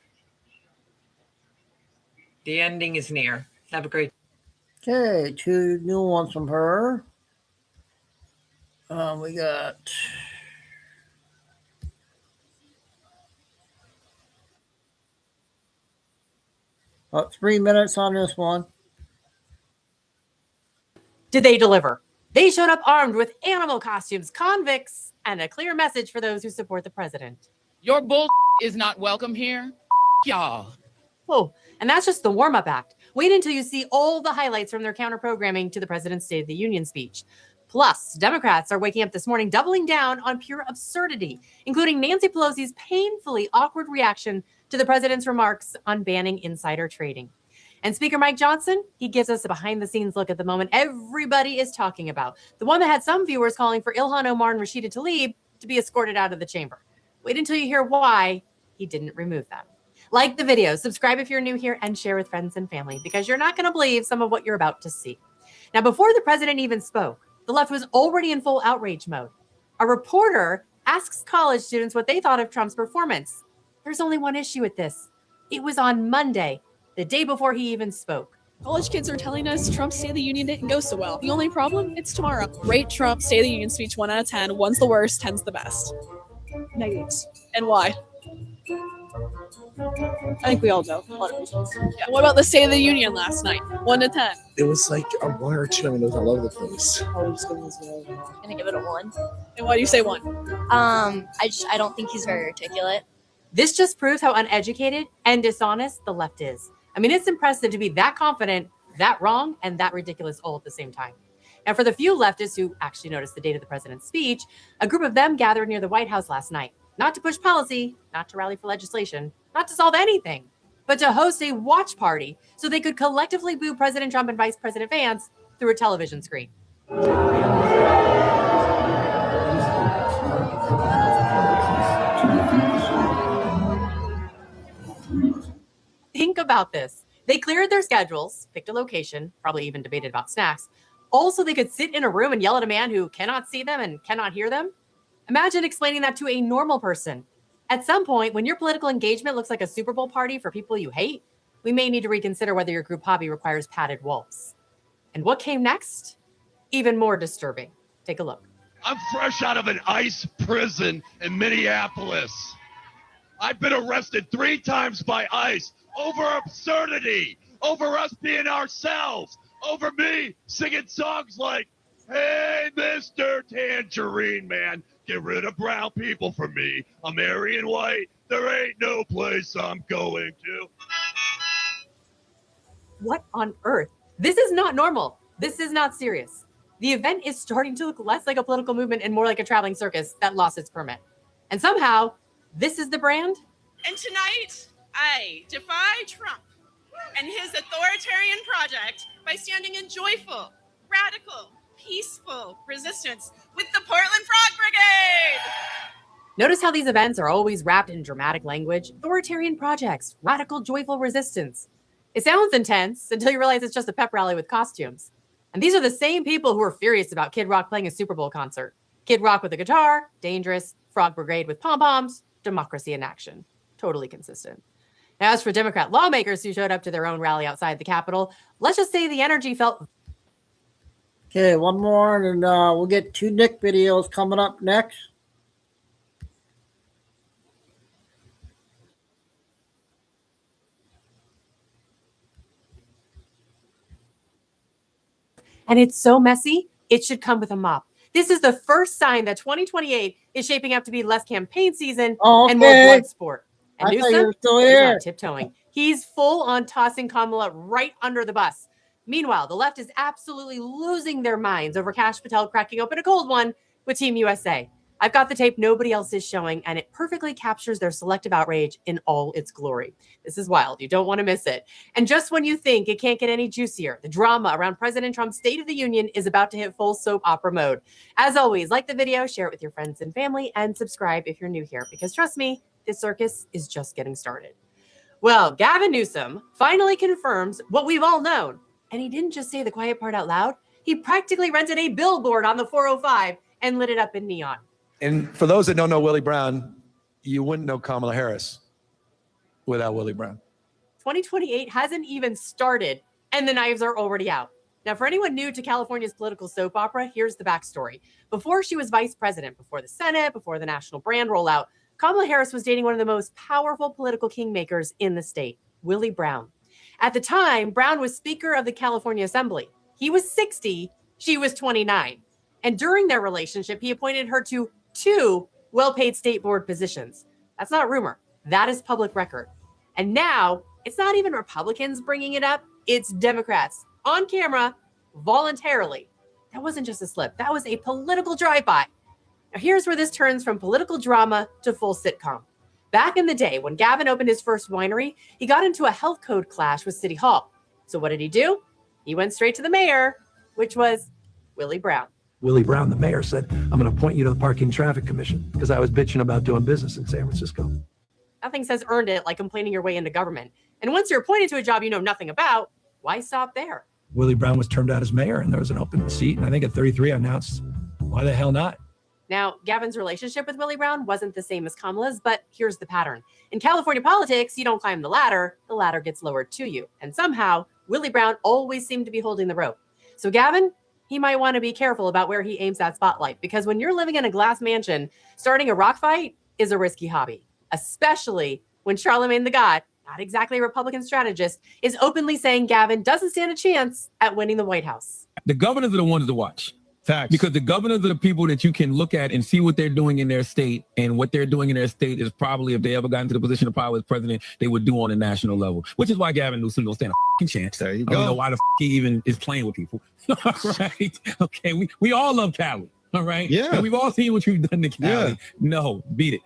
Speaker 14: The ending is near. Have a great
Speaker 1: day. Okay, 2 new ones from her. We got about 3 minutes on this one.
Speaker 15: Did they deliver? They showed up armed with animal costumes, convicts, and a clear message for those who support the president.
Speaker 16: Your bull is not welcome here. Y'all.
Speaker 15: Oh, and that's just the warm-up act. Wait until you see all the highlights from their counter-programming to the president's State of the Union speech. Plus, Democrats are waking up this morning doubling down on pure absurdity, including Nancy Pelosi's painfully awkward reaction to the president's remarks on banning insider trading. And Speaker Mike Johnson, he gives us a behind-the-scenes look at the moment everybody is talking about, the one that had some viewers calling for Ilhan Omar and Rashida Tlaib to be escorted out of the chamber. Wait until you hear why he didn't remove them. Like the video, subscribe if you're new here, and share with friends and family, because you're not going to believe some of what you're about to see. Now, before the president even spoke, the left was already in full outrage mode. A reporter asks college students what they thought of Trump's performance. There's only one issue with this. It was on Monday. the day before he even spoke.
Speaker 17: College kids are telling us Trump's State of the Union didn't go so well. The only problem? It's tomorrow. Rate Trump's State of the Union speech 1 out of 10. 1's the worst, 10's the best. Negatives. And why? I think we all know. A lot of reasons. Yeah. What about the State of the Union last night? 1 to 10.
Speaker 18: It was like a 1 or 2. I mean, it was all over the place.
Speaker 17: I'm gonna give it a 1. And why do you say 1?
Speaker 19: I don't think he's very articulate.
Speaker 15: This just proves how uneducated and dishonest the left is. I mean, it's impressive to be that confident, that wrong, and that ridiculous all at the same time. And for the few leftists who actually noticed the date of the president's speech, a group of them gathered near the White House last night, not to push policy, not to rally for legislation, not to solve anything, but to host a watch party so they could collectively boo President Trump and Vice President Vance through a television screen. Think about this. They cleared their schedules, picked a location, probably even debated about snacks, all so they could sit in a room and yell at a man who cannot see them and cannot hear them. Imagine explaining that to a normal person. At some point, when your political engagement looks like a Super Bowl party for people you hate, we may need to reconsider whether your group hobby requires padded walls. And what came next? Even more disturbing. Take a look.
Speaker 20: I'm fresh out of an ICE prison in Minneapolis. I've been arrested 3 times by ICE over absurdity, over us being ourselves, over me singing songs like, "Hey, Mr. Tangerine Man, get rid of brown people for me. I'm Aryan white. There ain't no place I'm going to."
Speaker 15: What on earth? This is not normal. This is not serious. The event is starting to look less like a political movement and more like a traveling circus that lost its permit. And somehow, this is the brand?
Speaker 9: And tonight, I defy Trump and his authoritarian project by standing in joyful, radical, peaceful resistance with the Portland Frog Brigade.
Speaker 15: Notice how these events are always wrapped in dramatic language, authoritarian projects, radical, joyful resistance. It sounds intense until you realize it's just a pep rally with costumes. And these are the same people who are furious about Kid Rock playing a Super Bowl concert. Kid Rock with a guitar, dangerous, Frog Brigade with pom-poms, democracy in action. Totally consistent. Now, as for Democrat lawmakers who showed up to their own rally outside the Capitol, let's just say the energy felt...
Speaker 1: Okay, one more, and we'll get 2 Nick videos coming up next.
Speaker 15: And it's so messy, it should come with a mop. This is the first sign that 2028 is shaping up to be less campaign season and more blood sport. And Newsom is not tiptoeing. He's full on tossing Kamala right under the bus. Meanwhile, the left is absolutely losing their minds over Kash Patel cracking open a cold one with Team USA. I've got the tape nobody else is showing, and it perfectly captures their selective outrage in all its glory. This is wild. You don't want to miss it. And just when you think it can't get any juicier, the drama around President Trump's State of the Union is about to hit full soap opera mode. As always, like the video, share it with your friends and family, and subscribe if you're new here, because trust me, this circus is just getting started. Well, Gavin Newsom finally confirms what we've all known. And he didn't just say the quiet part out loud. He practically rented a billboard on the 405 and lit it up in neon.
Speaker 21: And for those that don't know Willie Brown, you wouldn't know Kamala Harris without Willie Brown.
Speaker 15: 2028 hasn't even started, and the knives are already out. Now, for anyone new to California's political soap opera, here's the backstory. Before she was vice president, before the Senate, before the national brand rollout, Kamala Harris was dating one of the most powerful political kingmakers in the state, Willie Brown. At the time, Brown was Speaker of the California Assembly. He was 60, she was 29. And during their relationship, he appointed her to 2 well-paid state board positions. That's not rumor. That is public record. And now, it's not even Republicans bringing it up. It's Democrats on camera, voluntarily. That wasn't just a slip. That was a political drive-by. Now, here's where this turns from political drama to full sitcom. Back in the day, when Gavin opened his first winery, he got into a health code clash with City Hall. So what did he do? He went straight to the mayor, which was Willie Brown.
Speaker 22: Willie Brown, the mayor, said, "I'm going to appoint you to the Parking Traffic Commission," because I was bitching about doing business in San Francisco.
Speaker 15: Nothing says earned it like complaining your way into government. And once you're appointed to a job you know nothing about, why stop there?
Speaker 22: Willie Brown was turned out as mayor, and there was an open seat. And I think at 33, I announced, why the hell not?
Speaker 15: Now, Gavin's relationship with Willie Brown wasn't the same as Kamala's, but here's the pattern. In California politics, you don't climb the ladder gets lowered to you. And somehow, Willie Brown always seemed to be holding the rope. So Gavin, he might want to be careful about where he aims that spotlight, because when you're living in a glass mansion, starting a rock fight is a risky hobby, especially when Charlemagne the God, not exactly a Republican strategist, is openly saying Gavin doesn't stand a chance at winning the White House.
Speaker 3: The governors are the ones to watch. Facts. Because the governors are the people that you can look at and see what they're doing in their state, and what they're doing in their state is probably, if they ever got into the position of power as president, they would do on a national level, which is why Gavin Newsom don't stand a fucking chance. There you go. I don't know why the he even is playing with people. Right? Okay, we all love Cali. All right?
Speaker 4: Yeah.
Speaker 3: And we've all seen what you've done to Cali. Yeah. No, beat it.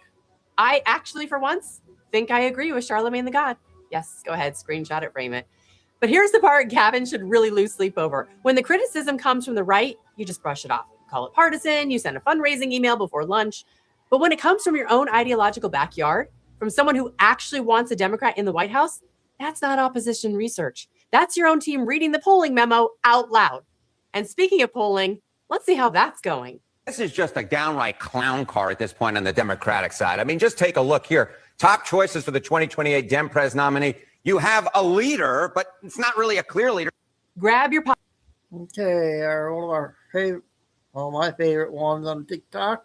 Speaker 15: I actually, for once, think I agree with Charlemagne the God. Yes, go ahead, screenshot it, frame it. But here's the part Gavin should really lose sleep over. When the criticism comes from the right, you just brush it off. You call it partisan, you send a fundraising email before lunch. But when it comes from your own ideological backyard, from someone who actually wants a Democrat in the White House, that's not opposition research. That's your own team reading the polling memo out loud. And speaking of polling, let's see how that's going.
Speaker 23: This is just a downright clown car at this point on the Democratic side. I mean, just take a look here. Top choices for the 2028 Dem-Pres nominee. You have a leader, but it's not really a clear leader.
Speaker 15: Grab your
Speaker 1: Okay, one of my favorite ones on TikTok.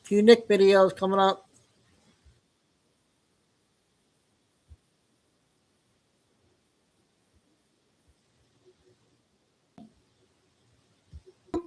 Speaker 1: Few Nick videos coming up.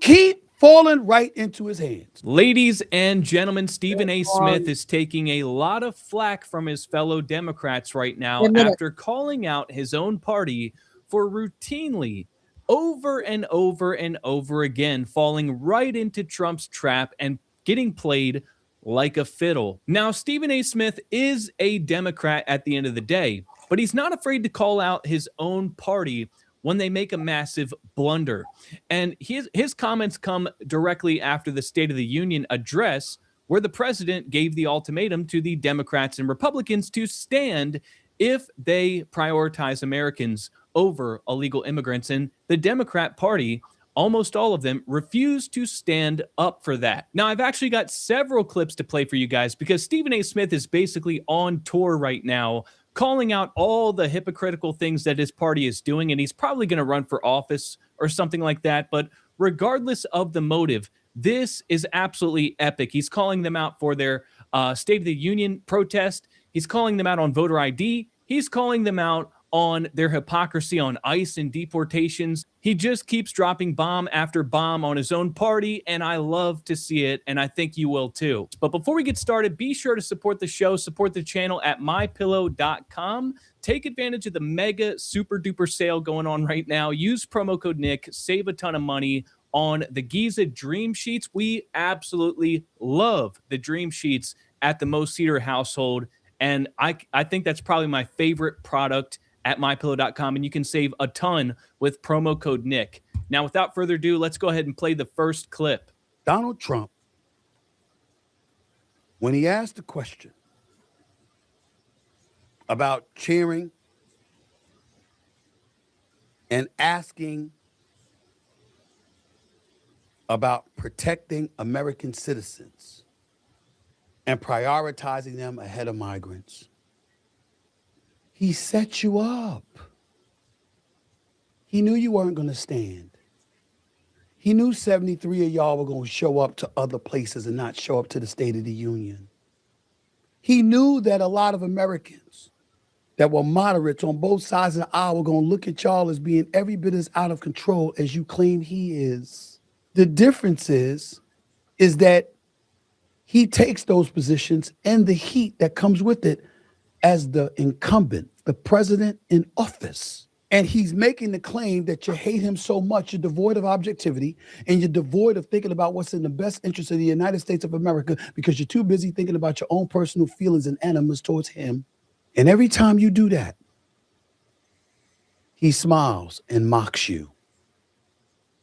Speaker 24: Keep falling right into his hands.
Speaker 25: Ladies and gentlemen, Stephen A. Smith is taking a lot of flack from his fellow Democrats right now after calling out his own party for routinely, over and over and over again, falling right into Trump's trap and getting played like a fiddle. Now, Stephen A. Smith is a Democrat at the end of the day, but he's not afraid to call out his own party when they make a massive blunder. And his comments come directly after the State of the Union address, where the president gave the ultimatum to the Democrats and Republicans to stand if they prioritize Americans over illegal immigrants. And the Democrat Party, almost all of them, refused to stand up for that. Now, I've actually got several clips to play for you guys, because Stephen A. Smith is basically on tour right now, calling out all the hypocritical things that his party is doing, and he's probably going to run for office or something like that. But regardless of the motive, this is absolutely epic. He's calling them out for their State of the Union protest. He's calling them out on voter ID. He's calling them out on their hypocrisy on ICE and deportations. He just keeps dropping bomb after bomb on his own party, and I love to see it, and I think you will too. But before we get started, be sure to support the show, support the channel at mypillow.com. Take advantage of the mega super duper sale going on right now. Use promo code Nick, save a ton of money on the Giza Dream Sheets. We absolutely love the Dream Sheets at the Mo Cedar household, and I think that's probably my favorite product at mypillow.com, and you can save a ton with promo code Nick. Now, without further ado, let's go ahead and play the first clip.
Speaker 24: Donald Trump, when he asked the question about cheering and asking about protecting American citizens and prioritizing them ahead of migrants, he set you up. He knew you weren't going to stand. He knew 73 of y'all were going to show up to other places and not show up to the State of the Union. He knew that a lot of Americans that were moderates on both sides of the aisle were going to look at y'all as being every bit as out of control as you claim he is. The difference is that he takes those positions and the heat that comes with it as the incumbent, the president in office. And he's making the claim that you hate him so much, you're devoid of objectivity, and you're devoid of thinking about what's in the best interest of the United States of America, because you're too busy thinking about your own personal feelings and animus towards him. And every time you do that, he smiles and mocks you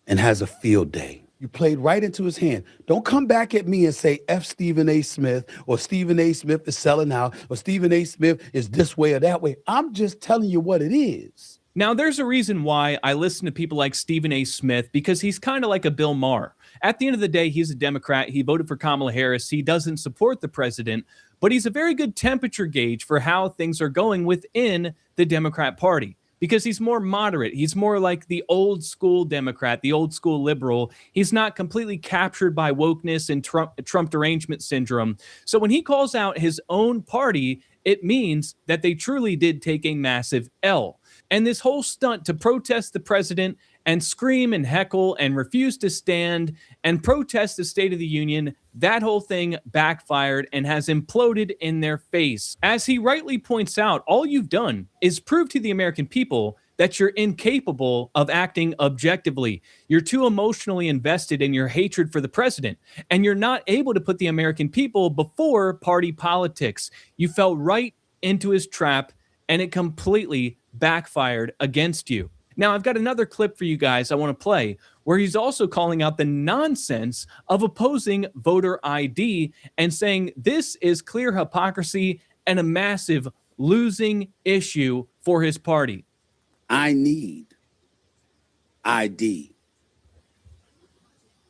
Speaker 24: and has a field day. You played right into his hand. Don't come back at me and say F Stephen A. Smith, or Stephen A. Smith is selling out, or Stephen A. Smith is this way or that way. I'm just telling you what it is.
Speaker 25: Now, there's a reason why I listen to people like Stephen A. Smith, because he's kind of like a Bill Maher. At the end of the day, he's a Democrat. He voted for Kamala Harris. He doesn't support the president, but he's a very good temperature gauge for how things are going within the Democrat Party, because he's more moderate. He's more like the old school Democrat, the old school liberal. He's not completely captured by wokeness and Trump derangement syndrome. So when he calls out his own party, it means that they truly did take a massive L. And this whole stunt to protest the president and scream and heckle and refuse to stand and protest the State of the Union, that whole thing backfired and has imploded in their face. As he rightly points out, all you've done is prove to the American people that you're incapable of acting objectively. You're too emotionally invested in your hatred for the president, and you're not able to put the American people before party politics. You fell right into his trap, and it completely backfired against you. Now, I've got another clip for you guys I want to play where he's also calling out the nonsense of opposing voter ID and saying this is clear hypocrisy and a massive losing issue for his party.
Speaker 2: I need ID.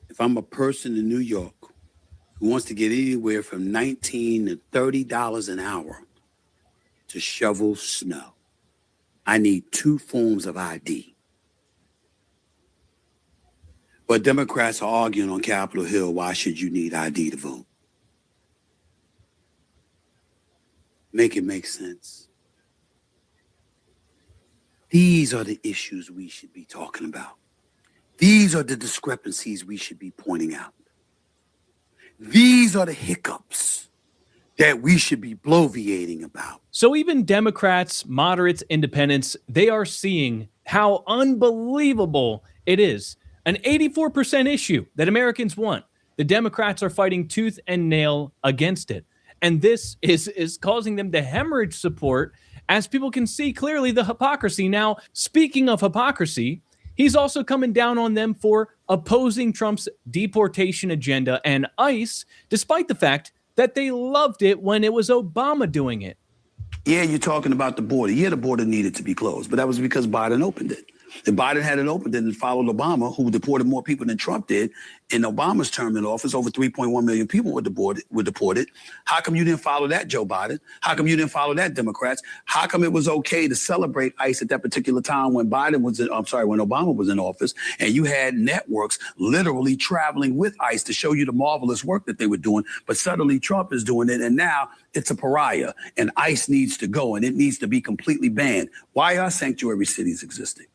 Speaker 2: If I'm a person in New York who wants to get anywhere from $19 to $30 an hour to shovel snow, I need two forms of ID. But Democrats are arguing on Capitol Hill, why should you need ID to vote? Make it make sense. These are the issues we should be talking about. These are the discrepancies we should be pointing out. These are the hiccups that we should be bloviating about.
Speaker 25: So even Democrats, moderates, independents, they are seeing how unbelievable it is. An 84% issue that Americans want. The Democrats are fighting tooth and nail against it. And this is causing them to hemorrhage support, as people can see clearly the hypocrisy. Now, speaking of hypocrisy, he's also coming down on them for opposing Trump's deportation agenda and ICE, despite the fact that they loved it when it was Obama doing it.
Speaker 2: Yeah, you're talking about the border. Yeah, the border needed to be closed, but that was because Biden opened it. If Biden hadn't opened it and followed Obama, who deported more people than Trump did, in Obama's term in office, over 3.1 million people were deported. How come you didn't follow that, Joe Biden? How come you didn't follow that, Democrats? How come it was okay to celebrate ICE at that particular time when when Obama was in office, and you had networks literally traveling with ICE to show you the marvelous work that they were doing, but suddenly Trump is doing it, and now it's a pariah, and ICE needs to go, and it needs to be completely banned. Why are sanctuary cities existing?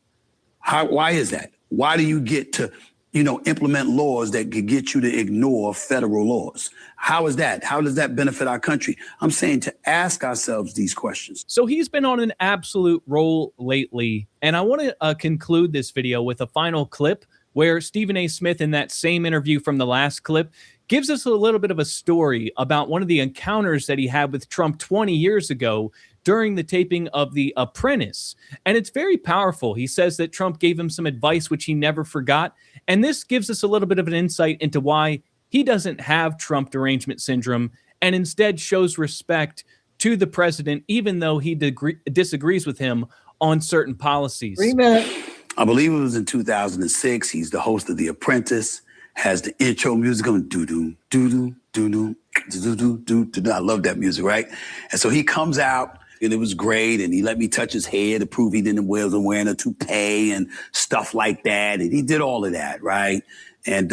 Speaker 2: Why is that? Why do you get to, implement laws that could get you to ignore federal laws? How is that? How does that benefit our country? I'm saying to ask ourselves these questions.
Speaker 25: So he's been on an absolute roll lately. And I want to conclude this video with a final clip where Stephen A. Smith, in that same interview from the last clip, gives us a little bit of a story about one of the encounters that he had with Trump 20 years ago during the taping of The Apprentice. And it's very powerful. He says that Trump gave him some advice which he never forgot. And this gives us a little bit of an insight into why he doesn't have Trump derangement syndrome and instead shows respect to the president, even though he disagrees with him on certain policies.
Speaker 1: 3 minutes.
Speaker 2: I believe it was in 2006. He's the host of The Apprentice, has the intro music going doo-doo, doo-doo, doo-doo, doo-doo, doo-doo. I love that music, right? And so he comes out, and it was great, and he let me touch his hair to prove he wasn't wearing a toupee and stuff like that, and he did all of that, right? And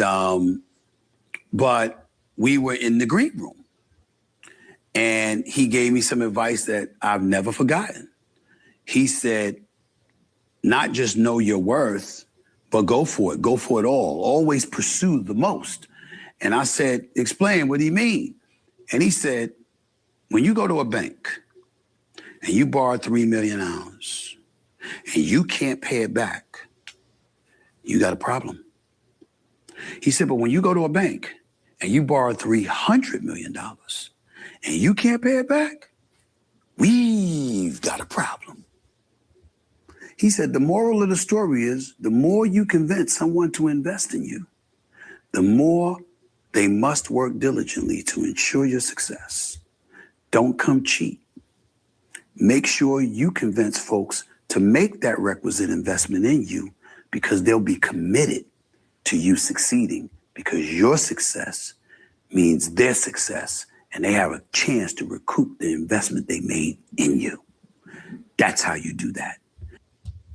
Speaker 2: but we were in the green room, and he gave me some advice that I've never forgotten. He said, not just know your worth, but go for it. Go for it all. Always pursue the most. And I said, explain, what do you mean? And he said, when you go to a bank and you borrow $3 million and you can't pay it back, you got a problem. He said, but when you go to a bank and you borrow $300 million and you can't pay it back, we've got a problem. He said, the moral of the story is the more you convince someone to invest in you, the more they must work diligently to ensure your success. Don't come cheap. Make sure you convince folks to to make that requisite investment in you because they'll be committed to you succeeding because your success means their success and they have a chance to recoup the investment they made in you. That's how you do that.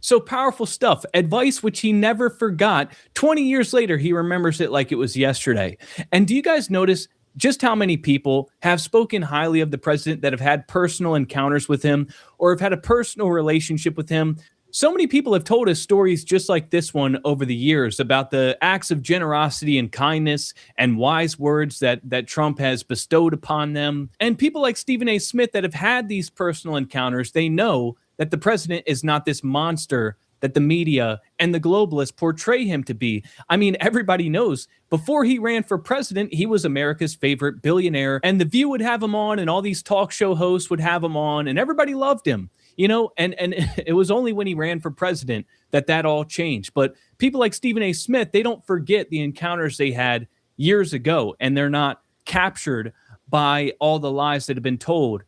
Speaker 25: So powerful stuff. Advice which he never forgot. 20 years later, he remembers it like it was yesterday. And do you guys notice just how many people have spoken highly of the president that have had personal encounters with him or have had a personal relationship with him? So many people have told us stories just like this one over the years about the acts of generosity and kindness and wise words that Trump has bestowed upon them. And people like Stephen A. Smith that have had these personal encounters, they know that the president is not this monster that the media and the globalists portray him to be. I mean, everybody knows before he ran for president, he was America's favorite billionaire, and The View would have him on, and all these talk show hosts would have him on, and everybody loved him, you know, and it was only when he ran for president that all changed. But people like Stephen A. Smith, they don't forget the encounters they had years ago, and they're not captured by all the lies that have been told.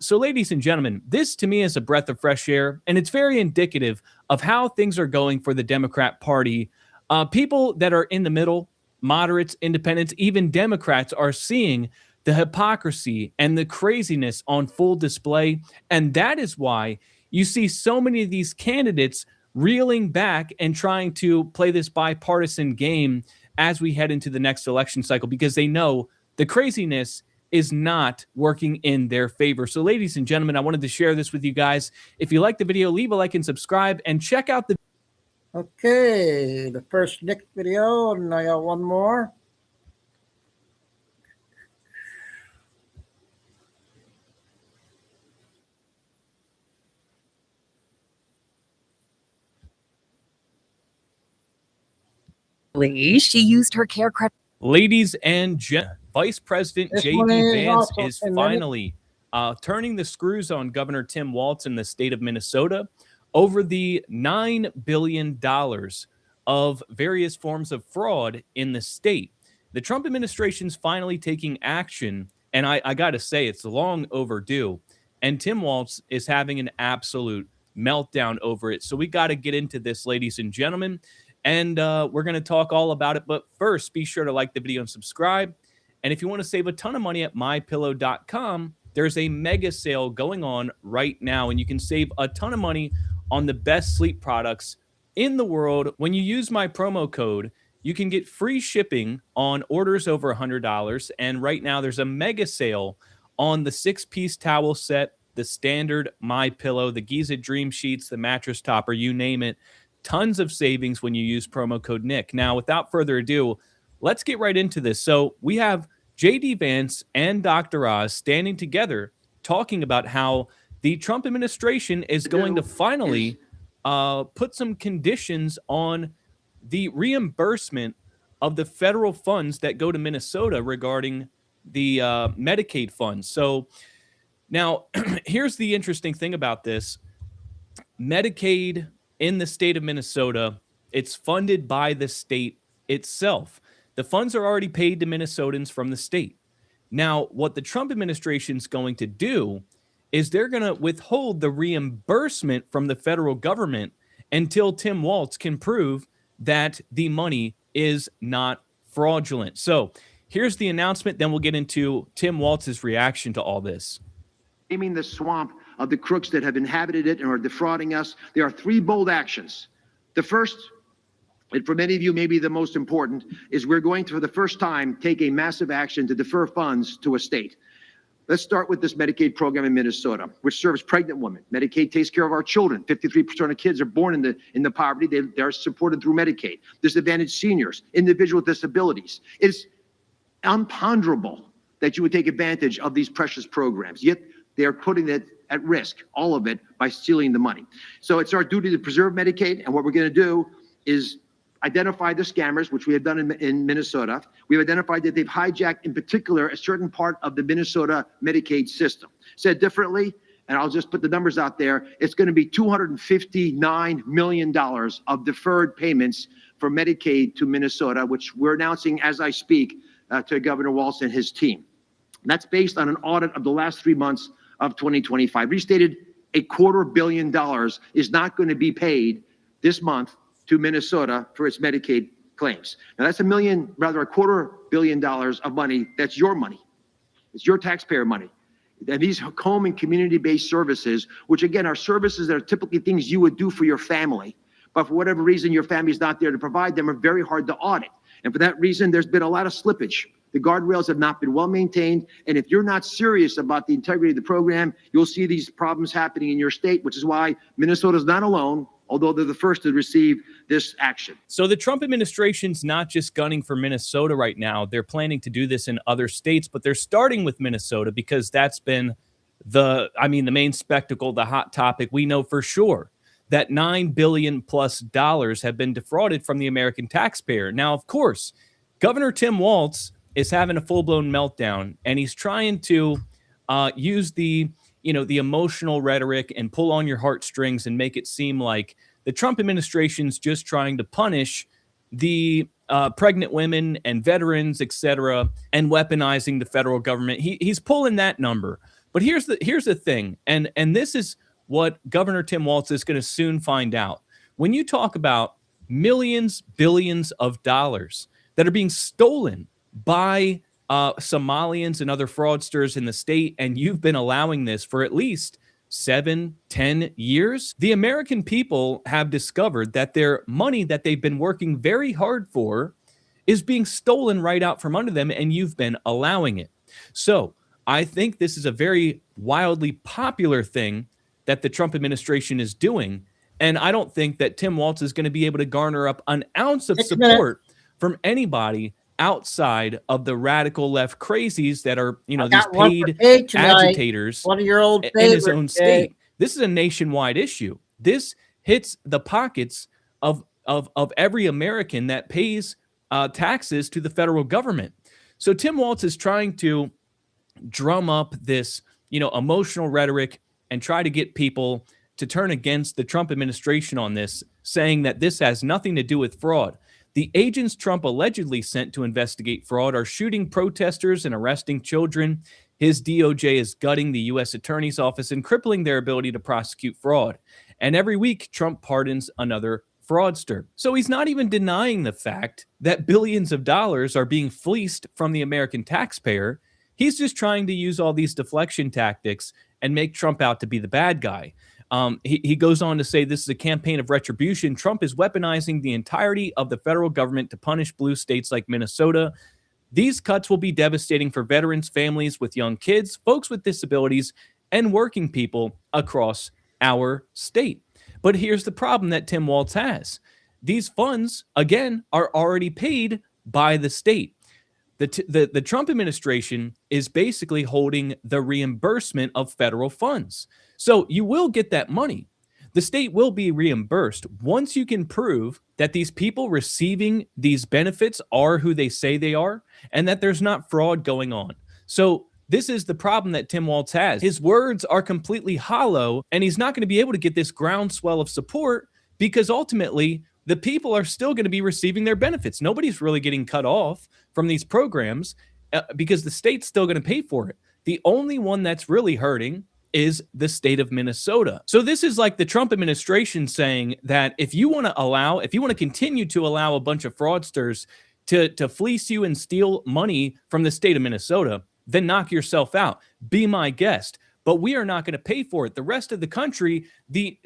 Speaker 25: So ladies and gentlemen, this to me is a breath of fresh air, and it's very indicative of how things are going for the Democrat Party. People that are in the middle, moderates, independents, even Democrats are seeing the hypocrisy and the craziness on full display. And that is why you see so many of these candidates reeling back and trying to play this bipartisan game as we head into the next election cycle, because they know the craziness is not working in their favor. So ladies and gentlemen, I wanted to share this with you guys. If you like the video, leave a like and subscribe and check out the...
Speaker 1: Okay, the first Nick video, and I got one more.
Speaker 4: She used her care credit.
Speaker 25: Ladies and gentlemen, Vice President J.D. Vance is finally turning the screws on Governor Tim Walz in the state of Minnesota over the $9 billion of various forms of fraud in the state. The Trump administration's finally taking action, and I got to say, it's long overdue. And Tim Walz is having an absolute meltdown over it. So we got to get into this, ladies and gentlemen, and we're going to talk all about it. But first, be sure to like the video and subscribe. And if you want to save a ton of money at mypillow.com, there's a mega sale going on right now, and you can save a ton of money on the best sleep products in the world. When you use my promo code, you can get free shipping on orders over $100. And right now there's a mega sale on the 6-piece towel set, the standard MyPillow, the Giza Dream Sheets, the mattress topper, you name it. Tons of savings when you use promo code Nick. Now, without further ado, let's get right into this. So we have J.D. Vance and Dr. Oz standing together talking about how the Trump administration is going to finally put some conditions on the reimbursement of the federal funds that go to Minnesota regarding the Medicaid funds. So now here's the interesting thing about this. Medicaid in the state of Minnesota, it's funded by the state itself. The funds are already paid to Minnesotans from the state. Now, what the Trump administration is going to do is they're going to withhold the reimbursement from the federal government until Tim Walz can prove that the money is not fraudulent. So here's the announcement. Then we'll get into Tim Walz's reaction to all this.
Speaker 5: Naming the swamp of the crooks that have inhabited it and are defrauding us. There are 3 bold actions. The first, and for many of you maybe the most important, is we're going to, for the first time, take a massive action to defer funds to a state. Let's start with this Medicaid program in Minnesota, which serves pregnant women. Medicaid takes care of our children. 53% of kids are born in the poverty. They're supported through Medicaid. Disadvantaged seniors, individual disabilities. It's unponderable that you would take advantage of these precious programs. Yet they are putting it at risk, all of it, by stealing the money. So it's our duty to preserve Medicaid, and what we're going to do is identify the scammers, which we have done in Minnesota. We've identified that they've hijacked, in particular, a certain part of the Minnesota Medicaid system. Said differently, and I'll just put the numbers out there, it's going to be $259 million of deferred payments for Medicaid to Minnesota, which we're announcing as I speak to Governor Walz and his team. That's based on an audit of the last 3 months of 2025. Restated, $250 million is not going to be paid this month to Minnesota for its Medicaid claims. Now that's $250 million of money. That's your money. It's your taxpayer money. And these home and community-based services, which again are services that are typically things you would do for your family, but for whatever reason your family's not there to provide them, are very hard to audit. And for that reason, there's been a lot of slippage. The guardrails have not been well maintained. And if you're not serious about the integrity of the program, you'll see these problems happening in your state, which is why Minnesota's not alone, although they're the first to receive this action.
Speaker 25: So the Trump administration's not just gunning for Minnesota right now. They're planning to do this in other states, but they're starting with Minnesota because that's been the main spectacle, the hot topic. We know for sure that $9 billion plus have been defrauded from the American taxpayer. Now, of course, Governor Tim Walz is having a full-blown meltdown, and he's trying to use the emotional rhetoric and pull on your heartstrings and make it seem like the Trump administration's just trying to punish the pregnant women and veterans, etc., and weaponizing the federal government. He's pulling that number. But here's the thing, and this is what Governor Tim Walz is going to soon find out. When you talk about millions, billions of dollars that are being stolen by Somalians and other fraudsters in the state, and you've been allowing this for at least 7-10 years, the American people have discovered that their money that they've been working very hard for is being stolen right out from under them, and you've been allowing it. So I think this is a very wildly popular thing that the Trump administration is doing, and I don't think that Tim Walz is going to be able to garner up an ounce of support from anybody outside of the radical left crazies that are, these paid agitators
Speaker 1: one of your old
Speaker 25: in his own state. This is a nationwide issue. This hits the pockets of every American that pays taxes to the federal government. So Tim Walz is trying to drum up this, emotional rhetoric and try to get people to turn against the Trump administration on this, saying that this has nothing to do with fraud. The agents Trump allegedly sent to investigate fraud are shooting protesters and arresting children. His DOJ is gutting the U.S. Attorney's Office and crippling their ability to prosecute fraud. And every week, Trump pardons another fraudster. So he's not even denying the fact that billions of dollars are being fleeced from the American taxpayer. He's just trying to use all these deflection tactics and make Trump out to be the bad guy. He goes on to say this is a campaign of retribution. Trump is weaponizing the entirety of the federal government to punish blue states like Minnesota. These cuts will be devastating for veterans, families with young kids, folks with disabilities, and working people across our state. But here's the problem that Tim Walz has. These funds, again, are already paid by the state. The Trump administration is basically holding the reimbursement of federal funds. So you will get that money. The state will be reimbursed once you can prove that these people receiving these benefits are who they say they are and that there's not fraud going on. So this is the problem that Tim Walz has. His words are completely hollow, and he's not going to be able to get this groundswell of support because ultimately the people are still going to be receiving their benefits. Nobody's really getting cut off from these programs because the state's still going to pay for it. The only one that's really hurting is the state of Minnesota. So this is like the Trump administration saying that if you want to continue to allow a bunch of fraudsters to fleece you and steal money from the state of Minnesota, then knock yourself out. Be my guest. But we are not going to pay for it. The rest of the country, the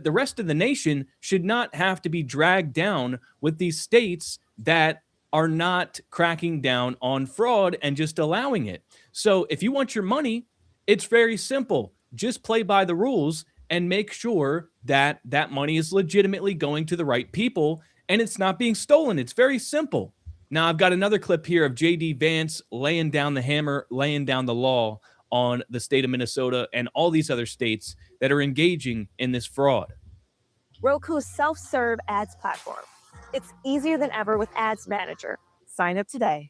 Speaker 25: rest of the nation should not have to be dragged down with these states that are not cracking down on fraud and just allowing it. So if you want your money, it's very simple. Just play by the rules and make sure that that money is legitimately going to the right people and it's not being stolen. It's very simple. Now, I've got another clip here of J.D. Vance laying down the hammer, laying down the law on the state of Minnesota and all these other states that are engaging in this fraud.
Speaker 6: Roku's self-serve ads platform. It's easier than ever with Ads Manager. Sign up today.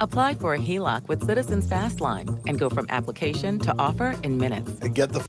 Speaker 7: Apply for a HELOC with Citizens Fast Line and go from application to offer in minutes.
Speaker 8: Get the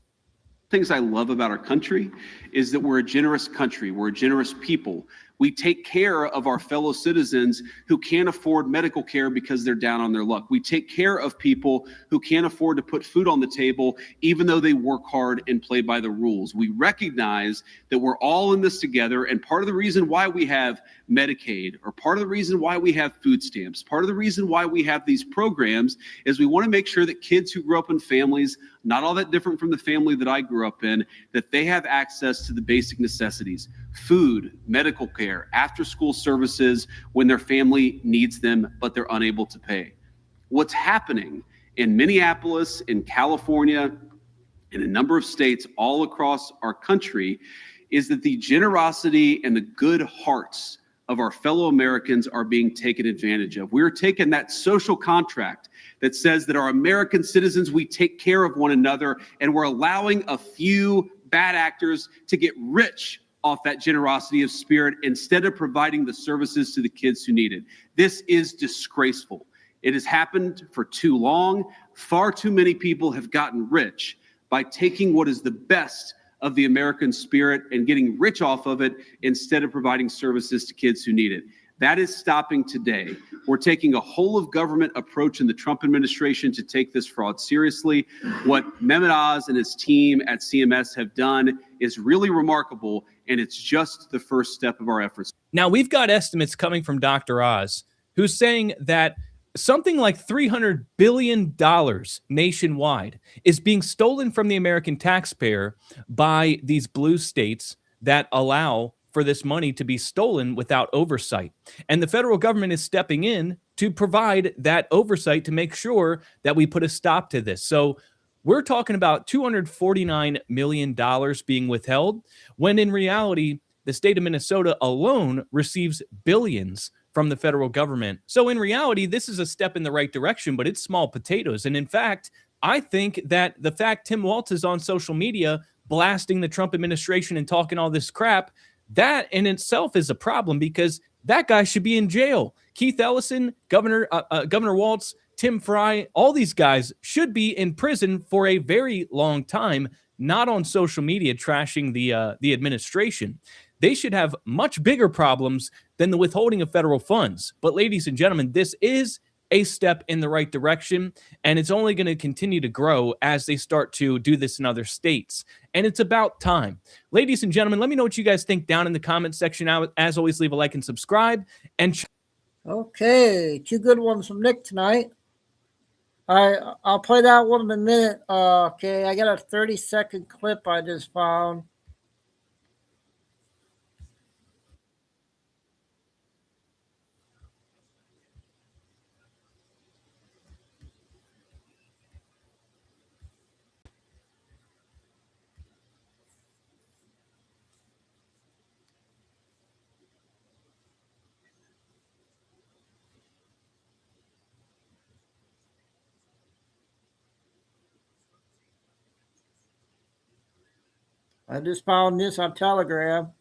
Speaker 8: things I love about our country is that we're a generous country. We're a generous people. We take care of our fellow citizens who can't afford medical care because they're down on their luck. We take care of people who can't afford to put food on the table, even though they work hard and play by the rules. We recognize that we're all in this together, and part of the reason why we have Medicaid, or part of the reason why we have food stamps, part of the reason why we have these programs is we want to make sure that kids who grew up in families not all that different from the family that I grew up in, that they have access to the basic necessities: food, medical care, after-school services when their family needs them, but they're unable to pay. What's happening in Minneapolis, in California, in a number of states all across our country is that the generosity and the good hearts of our fellow Americans are being taken advantage of. We're taking that social contract that says that our American citizens, we take care of one another, and we're allowing a few bad actors to get rich off that generosity of spirit instead of providing the services to the kids who need it. This is disgraceful. It has happened for too long. Far too many people have gotten rich by taking what is the best of the American spirit and getting rich off of it instead of providing services to kids who need it. That is stopping today. We're taking a whole of government approach in the Trump administration to take this fraud seriously. What Mehmet Oz and his team at CMS have done is really remarkable, and it's just the first step of our efforts.
Speaker 25: Now, we've got estimates coming from Dr. Oz, who's saying that something like $300 billion nationwide is being stolen from the American taxpayer by these blue states that allow for this money to be stolen without oversight. And the federal government is stepping in to provide that oversight to make sure that we put a stop to this. So we're talking about $249 million being withheld, when in reality, the state of Minnesota alone receives billions from the federal government. So in reality, this is a step in the right direction, but it's small potatoes. And in fact, I think that the fact Tim Walz is on social media blasting the Trump administration and talking all this crap, that in itself is a problem, because that guy should be in jail. Keith Ellison, Governor Walz, Tim Fry, all these guys should be in prison for a very long time, not on social media trashing the administration. They should have much bigger problems than the withholding of federal funds. But ladies and gentlemen, this is a step in the right direction, and it's only going to continue to grow as they start to do this in other states. And it's about time. Ladies and gentlemen, let me know what you guys think down in the comment section. As always, leave a like and subscribe. And
Speaker 1: okay, 2 good ones from Nick tonight. All right, I'll play that one in a minute. Okay, I got a 30-second clip I just found. I just found this on Telegram.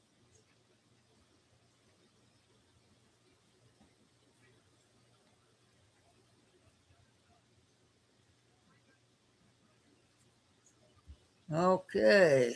Speaker 1: Okay.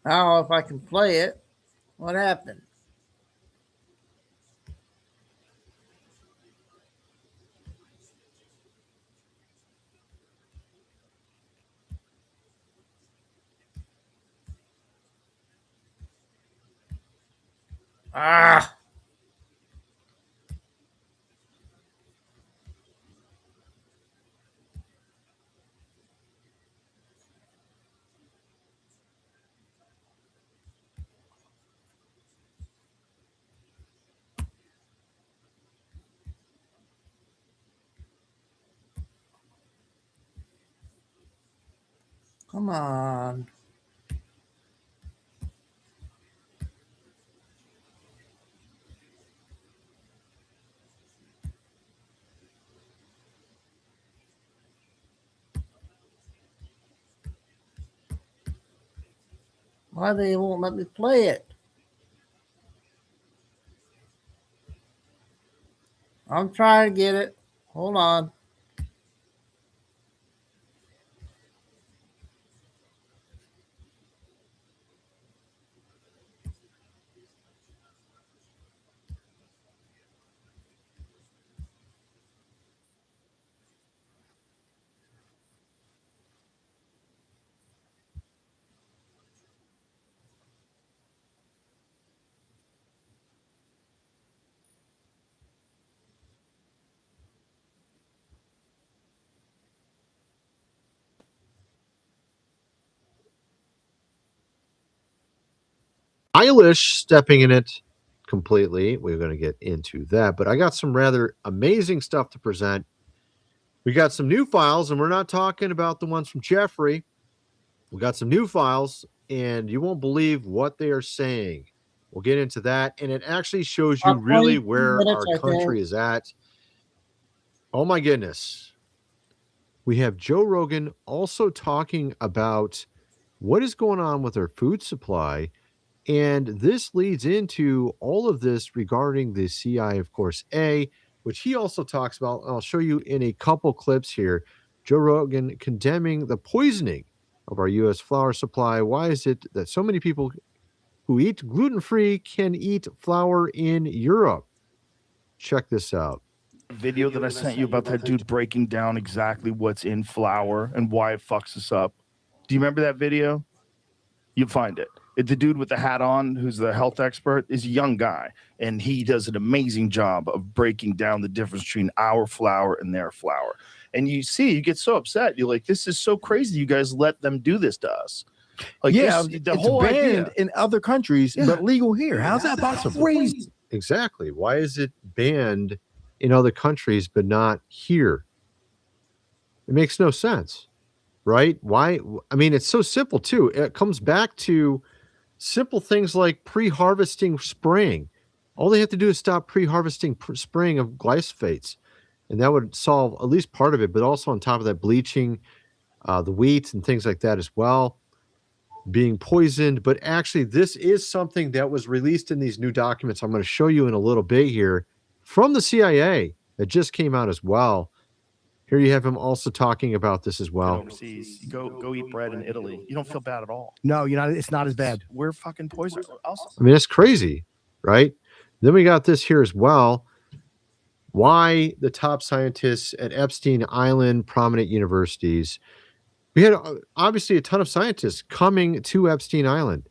Speaker 1: I don't know if I can play it. What happened? Ah. Come on. Why they won't let me play it? I'm trying to get it. Hold on.
Speaker 10: Eilish stepping in it completely. We're going to get into that, but I got some rather amazing stuff to present. We got some new files, and we're not talking about the ones from Jeffrey. We got some new files, and you won't believe what they are saying. We'll get into that, and it actually shows you really where our country is at. Oh my goodness. We have Joe Rogan also talking about what is going on with our food supply. And this leads into all of this regarding the CIA, of course, which he also talks about. I'll show you in a couple clips here. Joe Rogan condemning the poisoning of our U.S. flour supply. Why is it that so many people who eat gluten-free can eat flour in Europe? Check this out.
Speaker 11: Video that I sent you about that dude breaking down exactly what's in flour and why it fucks us up. Do you remember that video? You find it. The dude with the hat on, who's the health expert, is a young guy, and he does an amazing job of breaking down the difference between our flour and their flour. And you get so upset. You're like, this is so crazy. You guys let them do this to us. Like,
Speaker 12: yeah,
Speaker 11: the
Speaker 12: it's
Speaker 11: whole
Speaker 12: banned
Speaker 11: idea
Speaker 12: in other countries, but legal here. How's that possible?
Speaker 10: Crazy. Exactly. Why is it banned in other countries but not here? It makes no sense, right? Why? I mean, it's so simple too. It comes back to simple things like pre-harvesting spraying. All they have to do is stop pre-harvesting spraying of glyphosates, and that would solve at least part of it. But also on top of that, bleaching the wheat and things like that as well, being poisoned. But actually, this is something that was released in these new documents I'm going to show you in a little bit here from the CIA that just came out as well. Here you have him also talking about this as well.
Speaker 11: overseas. You go eat bread in Italy. You don't feel bad at all.
Speaker 12: No, it's not as bad.
Speaker 11: We're fucking poisoned. Also,
Speaker 10: I mean, it's crazy, right? Then we got this here as well. Why the top scientists at Epstein Island, prominent universities. We had obviously a ton of scientists coming to Epstein Island.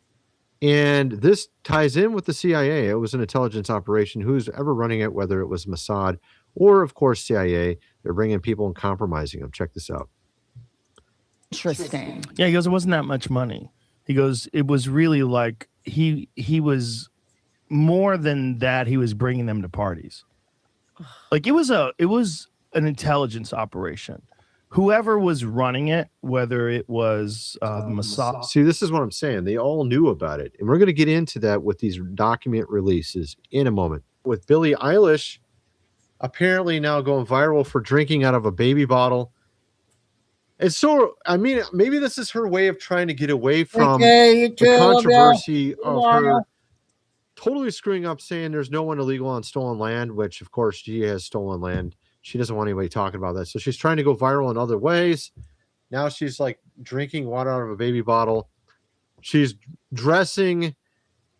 Speaker 10: And this ties in with the CIA. It was an intelligence operation. Who's ever running it, whether it was Mossad or, of course, CIA. They're bringing people and compromising them. Check this out.
Speaker 13: Interesting.
Speaker 11: yeah, he goes, it wasn't that much money. He goes, it was really like he was more than that. He was bringing them to parties. Like it was an intelligence operation. Whoever was running it, whether it was the Mossad.
Speaker 10: See, this is what I'm saying. They all knew about it. And we're going to get into that with these document releases in a moment. With Billie Eilish apparently now going viral for drinking out of a baby bottle. And so, I mean, maybe this is her way of trying to get away from the controversy of her totally screwing up, saying there's no one illegal on stolen land, which, of course, she has stolen land. She doesn't want anybody talking about that. So she's trying to go viral in other ways. Now she's like drinking water out of a baby bottle. She's dressing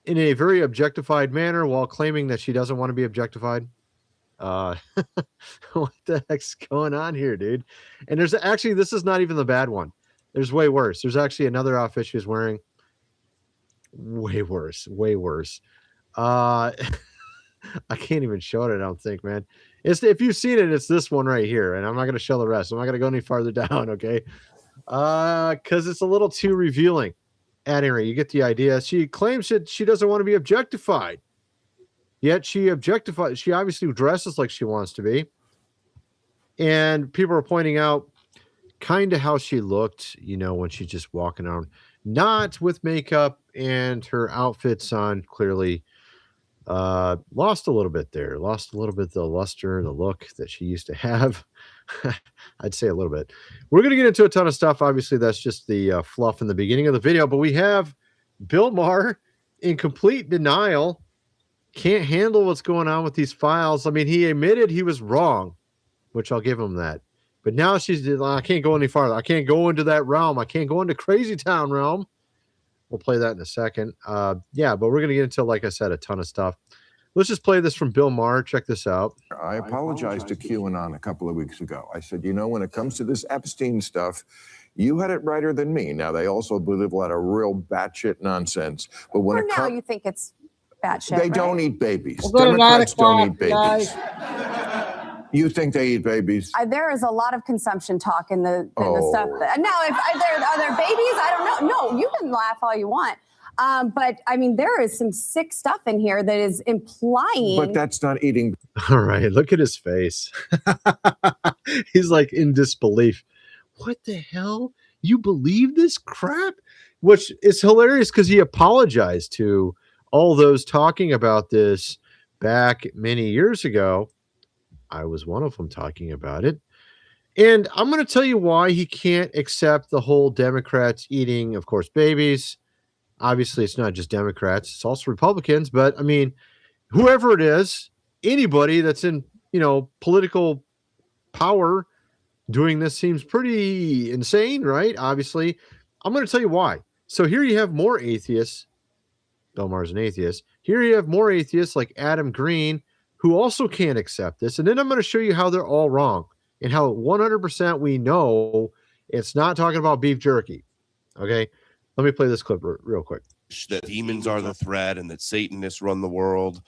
Speaker 10: in a very objectified manner while claiming that she doesn't want to be objectified. What the heck's going on here, dude? And there's actually, this is not even the bad one. There's way worse. There's actually another outfit she's wearing. Way worse. I can't even show it, I don't think, man. If you've seen it, it's this one right here, and I'm not going to show the rest. I'm not going to go any farther down, okay? Because it's a little too revealing. At any rate, you get the idea. She claims that she doesn't want to be objectified. Yet she obviously dresses like she wants to be. And people are pointing out kind of how she looked, when she's just walking around, not with makeup, and her outfits on clearly lost a little bit there. Lost a little bit the luster, the look that she used to have. I'd say a little bit. We're going to get into a ton of stuff. Obviously, that's just the fluff in the beginning of the video, but we have Bill Maher, in complete denial, can't handle what's going on with these files. I mean, he admitted he was wrong, which I'll give him that. But now she's, I can't go any farther. I can't go into that realm. I can't go into Crazy Town realm. We'll play that in a second. Yeah, but we're going to get into, like I said, a ton of stuff. Let's just play this from Bill Maher. Check this out.
Speaker 14: I apologized to QAnon a couple of weeks ago. I said, when it comes to this Epstein stuff, you had it righter than me. Now, they also believe a lot of real batshit nonsense. But when it comes,
Speaker 16: you think it's batshit,
Speaker 14: they don't eat babies.
Speaker 1: We'll go to 9
Speaker 14: Democrats don't
Speaker 1: o'clock,
Speaker 14: eat babies. You think they eat babies?
Speaker 16: There is a lot of consumption talk in the
Speaker 14: Oh.
Speaker 16: stuff. Now, are there babies? I don't know. No, you can laugh all you want. But I mean, there is some sick stuff in here that is implying.
Speaker 14: But that's not eating.
Speaker 10: All right, look at his face. He's like in disbelief. What the hell? You believe this crap? Which is hilarious because he apologized to all those talking about this back many years ago. I was one of them talking about it. And I'm going to tell you why he can't accept the whole Democrats eating, of course, babies. Obviously, it's not just Democrats. It's also Republicans. But, I mean, whoever it is, anybody that's in, political power doing this seems pretty insane, right? Obviously. I'm going to tell you why. So here you have more atheists. Bill Maher's an atheist. Here you have more atheists like Adam Green, who also can't accept this. And then I'm going to show you how they're all wrong and how 100% we know it's not talking about beef jerky. Okay? Let me play this clip real quick.
Speaker 17: That demons are the threat and that Satanists run the world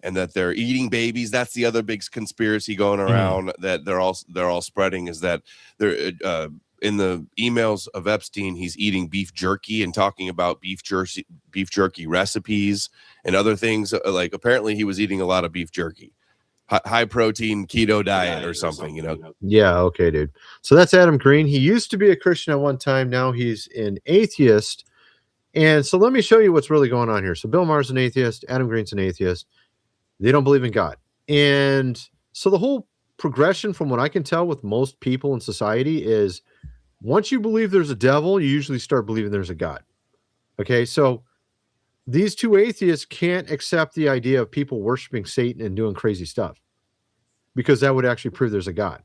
Speaker 17: and that they're eating babies. That's the other big conspiracy going around that they're all spreading, is that they're in the emails of Epstein, he's eating beef jerky and talking about beef jerky recipes and other things. Like apparently he was eating a lot of beef jerky, high protein keto diet or something,
Speaker 10: Yeah. Okay, dude. So that's Adam Green. He used to be a Christian at one time. Now he's an atheist. And so let me show you what's really going on here. So Bill Maher's an atheist. Adam Green's an atheist. They don't believe in God. And so the whole progression from what I can tell with most people in society is once you believe there's a devil, you usually start believing there's a God. Okay, so these two atheists can't accept the idea of people worshiping Satan and doing crazy stuff because that would actually prove there's a God.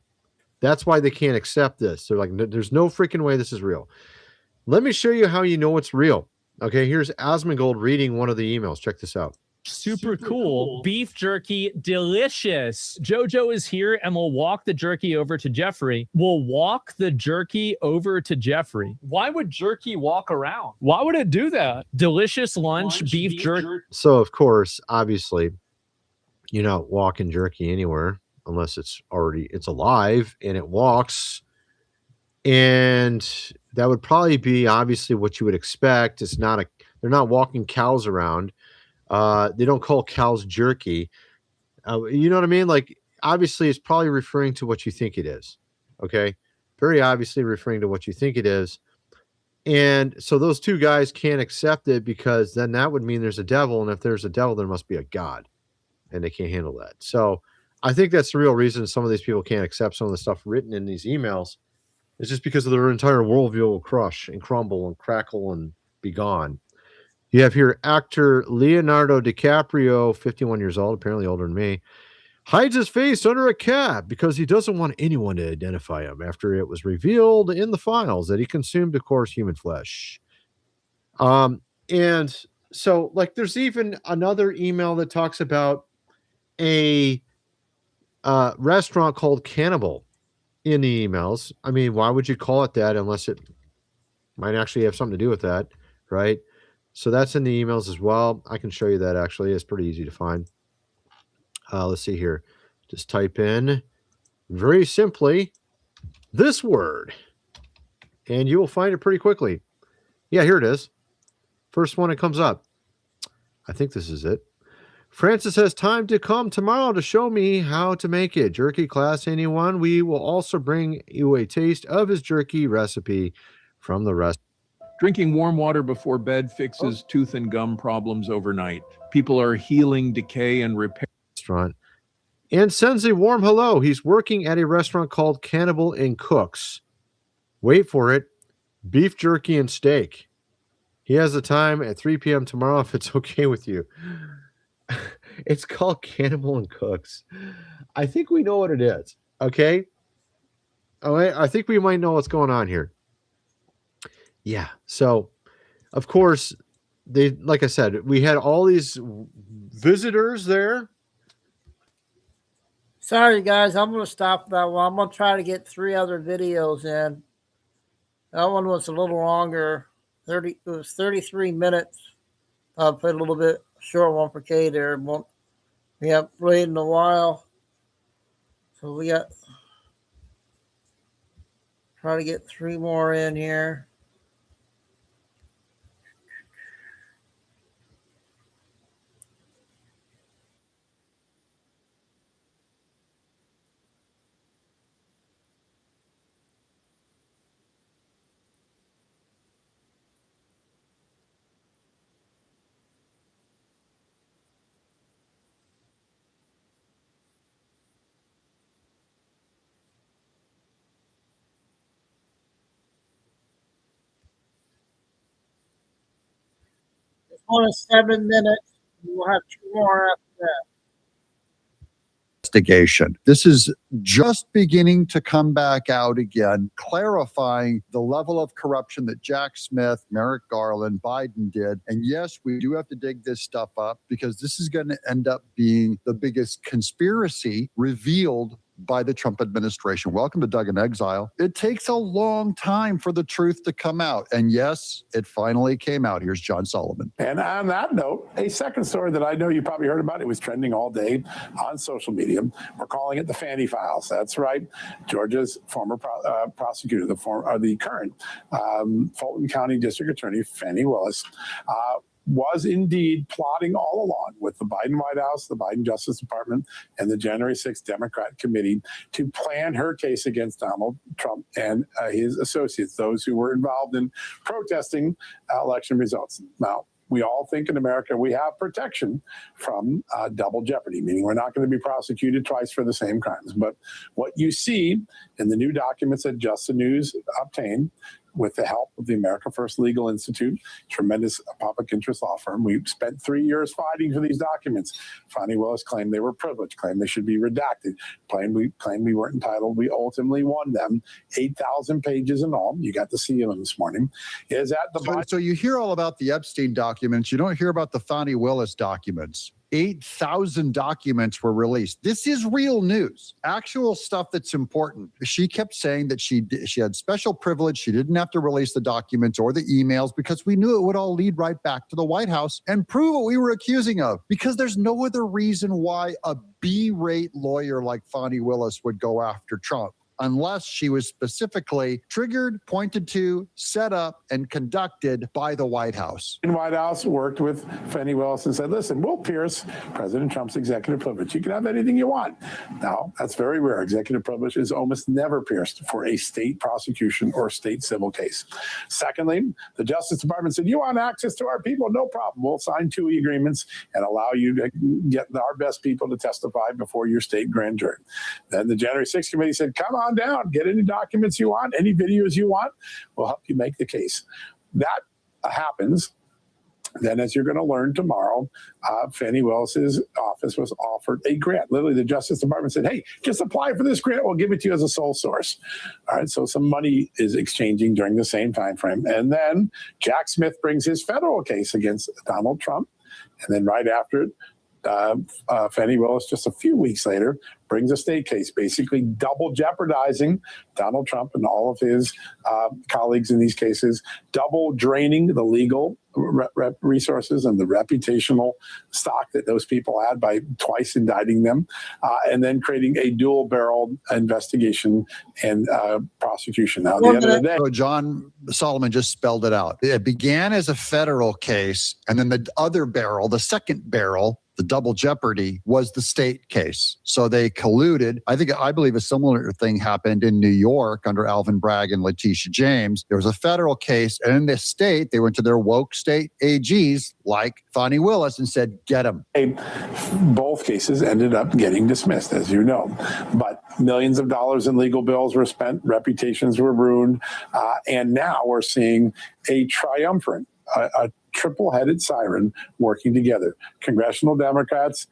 Speaker 10: That's why they can't accept this. They're like, there's no freaking way this is real. Let me show you how you know it's real. Okay, here's Asmongold reading one of the emails. Check this out.
Speaker 18: Super cool. Beef jerky, delicious. Jojo is here and we'll walk the jerky over to Jeffrey. We'll walk the jerky over to Jeffrey. Why would jerky walk around? Why would it do that? Delicious lunch beef jerky.
Speaker 10: So, of course, obviously, you're not walking jerky anywhere unless it's alive and it walks. And that would probably be obviously what you would expect. They're not walking cows around. They don't call cows jerky. You know what I mean? Like, obviously, it's probably referring to what you think it is. Okay? Very obviously referring to what you think it is. And so those two guys can't accept it because then that would mean there's a devil. And if there's a devil, there must be a God. And they can't handle that. So I think that's the real reason some of these people can't accept some of the stuff written in these emails. It's just because of their entire worldview will crush and crumble and crackle and be gone. You have here actor Leonardo DiCaprio, 51 years old, apparently older than me, hides his face under a cap because he doesn't want anyone to identify him after it was revealed in the files that he consumed, of course, human flesh. And so, like, there's even another email that talks about a restaurant called Cannibal in the emails. I mean, why would you call it that unless it might actually have something to do with that, right? So that's in the emails as well. I can show you that actually. It's pretty easy to find. Let's see here. Just type in very simply this word and you will find it pretty quickly. Yeah, here it is. First one that comes up. I think this is it. Francis has time to come tomorrow to show me how to make it. Jerky class, anyone? We will also bring you a taste of his jerky recipe from the rest.
Speaker 19: Drinking warm water before bed fixes tooth and gum problems overnight. People are healing decay and repair.
Speaker 10: Restaurant. And sends a warm hello. He's working at a restaurant called Cannibal and Cooks. Wait for it. Beef jerky and steak. He has a time at 3 p.m. tomorrow if it's okay with you. It's called Cannibal and Cooks. I think we know what it is. Okay. All right. I think we might know what's going on here. Yeah. So, of course, they, like I said, we had all these visitors there.
Speaker 1: Sorry, guys. I'm going to stop that one. I'm going to try to get 3 other videos in. That one was a little longer. It was 33 minutes. I'll put a little bit short one for Kay there. We haven't played in a while. So we got, try to get 3 more in here. It's only 7 minutes. We'll have 2 more after that.
Speaker 3: Investigation. This is just beginning to come back out again, clarifying the level of corruption that Jack Smith, Merrick Garland, Biden did. And yes, we do have to dig this stuff up because this is going to end up being the biggest conspiracy revealed by the Trump administration. Welcome to Doug in Exile. It takes a long time for the truth to come out. And yes, it finally came out. Here's John Solomon.
Speaker 9: And on that note, a second story that I know you probably heard about, it was trending all day on social media. We're calling it the Fannie Files. That's right. Georgia's former prosecutor, the current Fulton County District Attorney, Fannie Willis, was indeed plotting all along with the Biden White House, the Biden Justice Department, and the January 6th Democrat Committee to plan her case against Donald Trump and his associates, those who were involved in protesting election results. Now, we all think in America we have protection from double jeopardy, meaning we're not going to be prosecuted twice for the same crimes. But what you see in the new documents that Just the News obtained with the help of the America First Legal Institute, tremendous public interest law firm. We spent 3 years fighting for these documents. Fannie Willis claimed they were privileged, claimed they should be redacted, claimed we weren't entitled. We ultimately won them. 8,000 pages in all. You got to see them this morning. Is at the
Speaker 3: So you hear all about the Epstein documents. You don't hear about the Fannie Willis documents. 8,000 documents were released. This is real news, actual stuff that's important. She kept saying that she had special privilege. She didn't have to release the documents or the emails because we knew it would all lead right back to the White House and prove what we were accusing of, because there's no other reason why a B-rate lawyer like Fannie Willis would go after Trump, unless she was specifically triggered, pointed to, set up, and conducted by the White House.
Speaker 9: The White House worked with Fannie Willis and said, listen, we'll pierce President Trump's executive privilege. You can have anything you want. Now, that's very rare. Executive privilege is almost never pierced for a state prosecution or state civil case. Secondly, the Justice Department said, you want access to our people? No problem. We'll sign 2 agreements and allow you to get our best people to testify before your state grand jury. Then the January 6th committee said, come on down, get any documents you want, any videos you want, we'll help you make the case. That happens. Then, as you're going to learn tomorrow, Fannie Willis's office was offered a grant. Literally, the Justice Department said, hey, just apply for this grant. We'll give it to you as a sole source. All right, so some money is exchanging during the same time frame. And then Jack Smith brings his federal case against Donald Trump. And then right after it, Fannie Willis, just a few weeks later, brings a state case, basically double jeopardizing Donald Trump and all of his colleagues in these cases, double draining the legal resources and the reputational stock that those people had by twice indicting them, and then creating a dual-barreled investigation and prosecution. Now, at the end of the day,
Speaker 3: So John Solomon just spelled it out. It began as a federal case, and then the other barrel, the second barrel, the double jeopardy, was the state case. So they colluded. I believe a similar thing happened in New York under Alvin Bragg and Letitia James. There was a federal case, and in the state, they went to their woke state AGs like Fannie Willis and said, get them.
Speaker 9: Both cases ended up getting dismissed, as you know. But millions of dollars in legal bills were spent, reputations were ruined, and now we're seeing a triumphant a triple-headed siren working together. Congressional Democrats,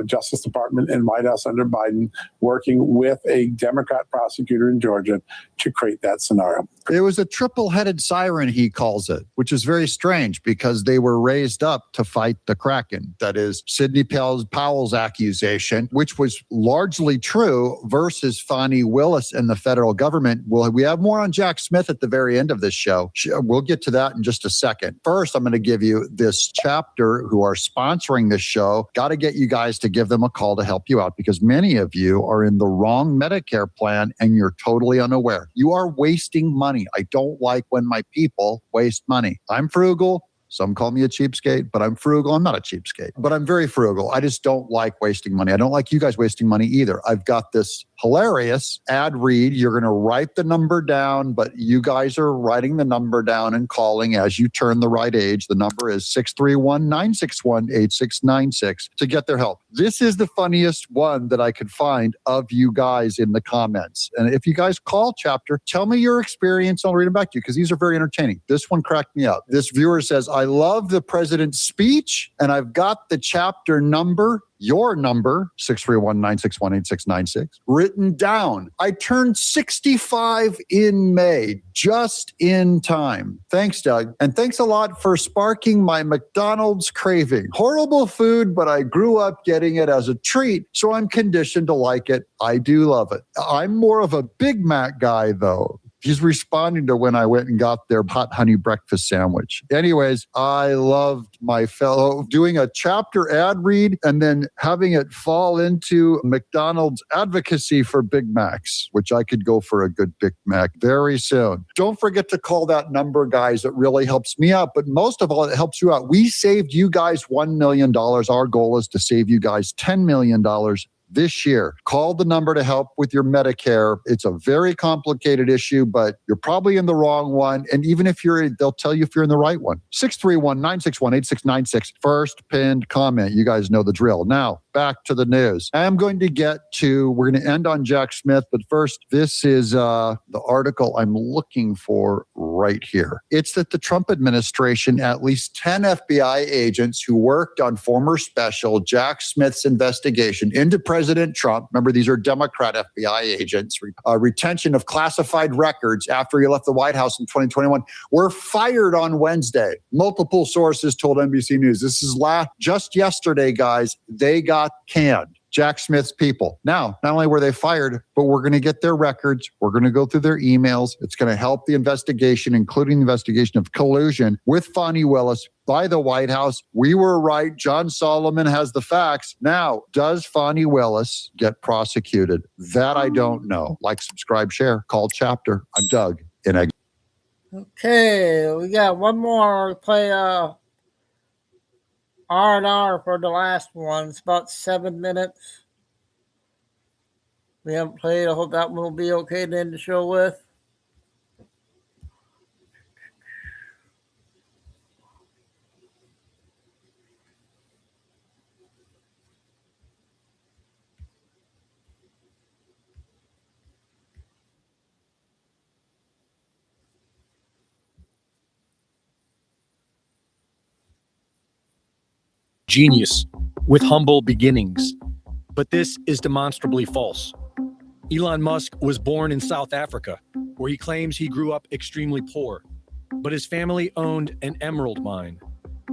Speaker 9: Justice Department, and White House under Biden working with a Democrat prosecutor in Georgia to create that scenario.
Speaker 3: It was a triple-headed siren, he calls it, which is very strange because they were raised up to fight the Kraken. That is Sidney Powell's accusation, which was largely true, versus Fani Willis and the federal government. Well, we have more on Jack Smith at the very end of this show. We'll get to that in just a second. First, I'm going to give you this chapter who are sponsoring this show. Got to get you guys to give them a call to help you out because many of you are in the wrong Medicare plan and you're totally unaware. You are wasting money. I don't like when my people waste money. I'm frugal. Some call me a cheapskate, but I'm frugal. I'm not a cheapskate, but I'm very frugal. I just don't like wasting money. I don't like you guys wasting money either. I've got this hilarious ad read. You're going to write the number down, but you guys are writing the number down and calling as you turn the right age. The number is 631-961-8696 to get their help. This is the funniest one that I could find of you guys in the comments. And if you guys call chapter, tell me your experience. I'll read them back to you because these are very entertaining. This one cracked me up. This viewer says, I love the president's speech and I've got the chapter number, your number, 631-961-8696, written down. I turned 65 in May, just in time. Thanks, Doug. And thanks a lot for sparking my McDonald's craving. Horrible food, but I grew up getting it as a treat, so I'm conditioned to like it. I do love it. I'm more of a Big Mac guy, though. He's responding to when I went and got their hot honey breakfast sandwich. Anyways, I loved my fellow doing a chapter ad read and then having it fall into McDonald's advocacy for Big Macs, which I could go for a good Big Mac very soon. Don't forget to call that number, guys. It really helps me out. But most of all, it helps you out. We saved you guys $1 million. Our goal is to save you guys $10 million this year. Call the number to help with your Medicare. It's a very complicated issue, but you're probably in the wrong one. And even if they'll tell you if you're in the right one. 631-961-8696. First pinned comment. You guys know the drill. Now, back to the news. We're going to end on Jack Smith, but first, this is the article I'm looking for right here. It's that the Trump administration, at least 10 FBI agents who worked on former special Jack Smith's investigation into President Trump, remember these are Democrat FBI agents, retention of classified records after he left the White House in 2021, were fired on Wednesday. Multiple sources told NBC News. This is just yesterday, guys. They got canned. Jack Smith's people. Now, not only were they fired, but we're going to get their records. We're going to go through their emails. It's going to help the investigation, including the investigation of collusion with Fani Willis by the White House. We were right. John Solomon has the facts. Now, does Fani Willis get prosecuted? That I don't know. Like, subscribe, share, call chapter. I'm Doug in Egg.
Speaker 1: Okay, we got one more. Play R&R for the last one. It's about 7 minutes. We haven't played. I hope that one will be okay to end the show with.
Speaker 15: Genius with humble beginnings. But this is demonstrably false. Elon Musk was born in South Africa, where he claims he grew up extremely poor, but his family owned an emerald mine.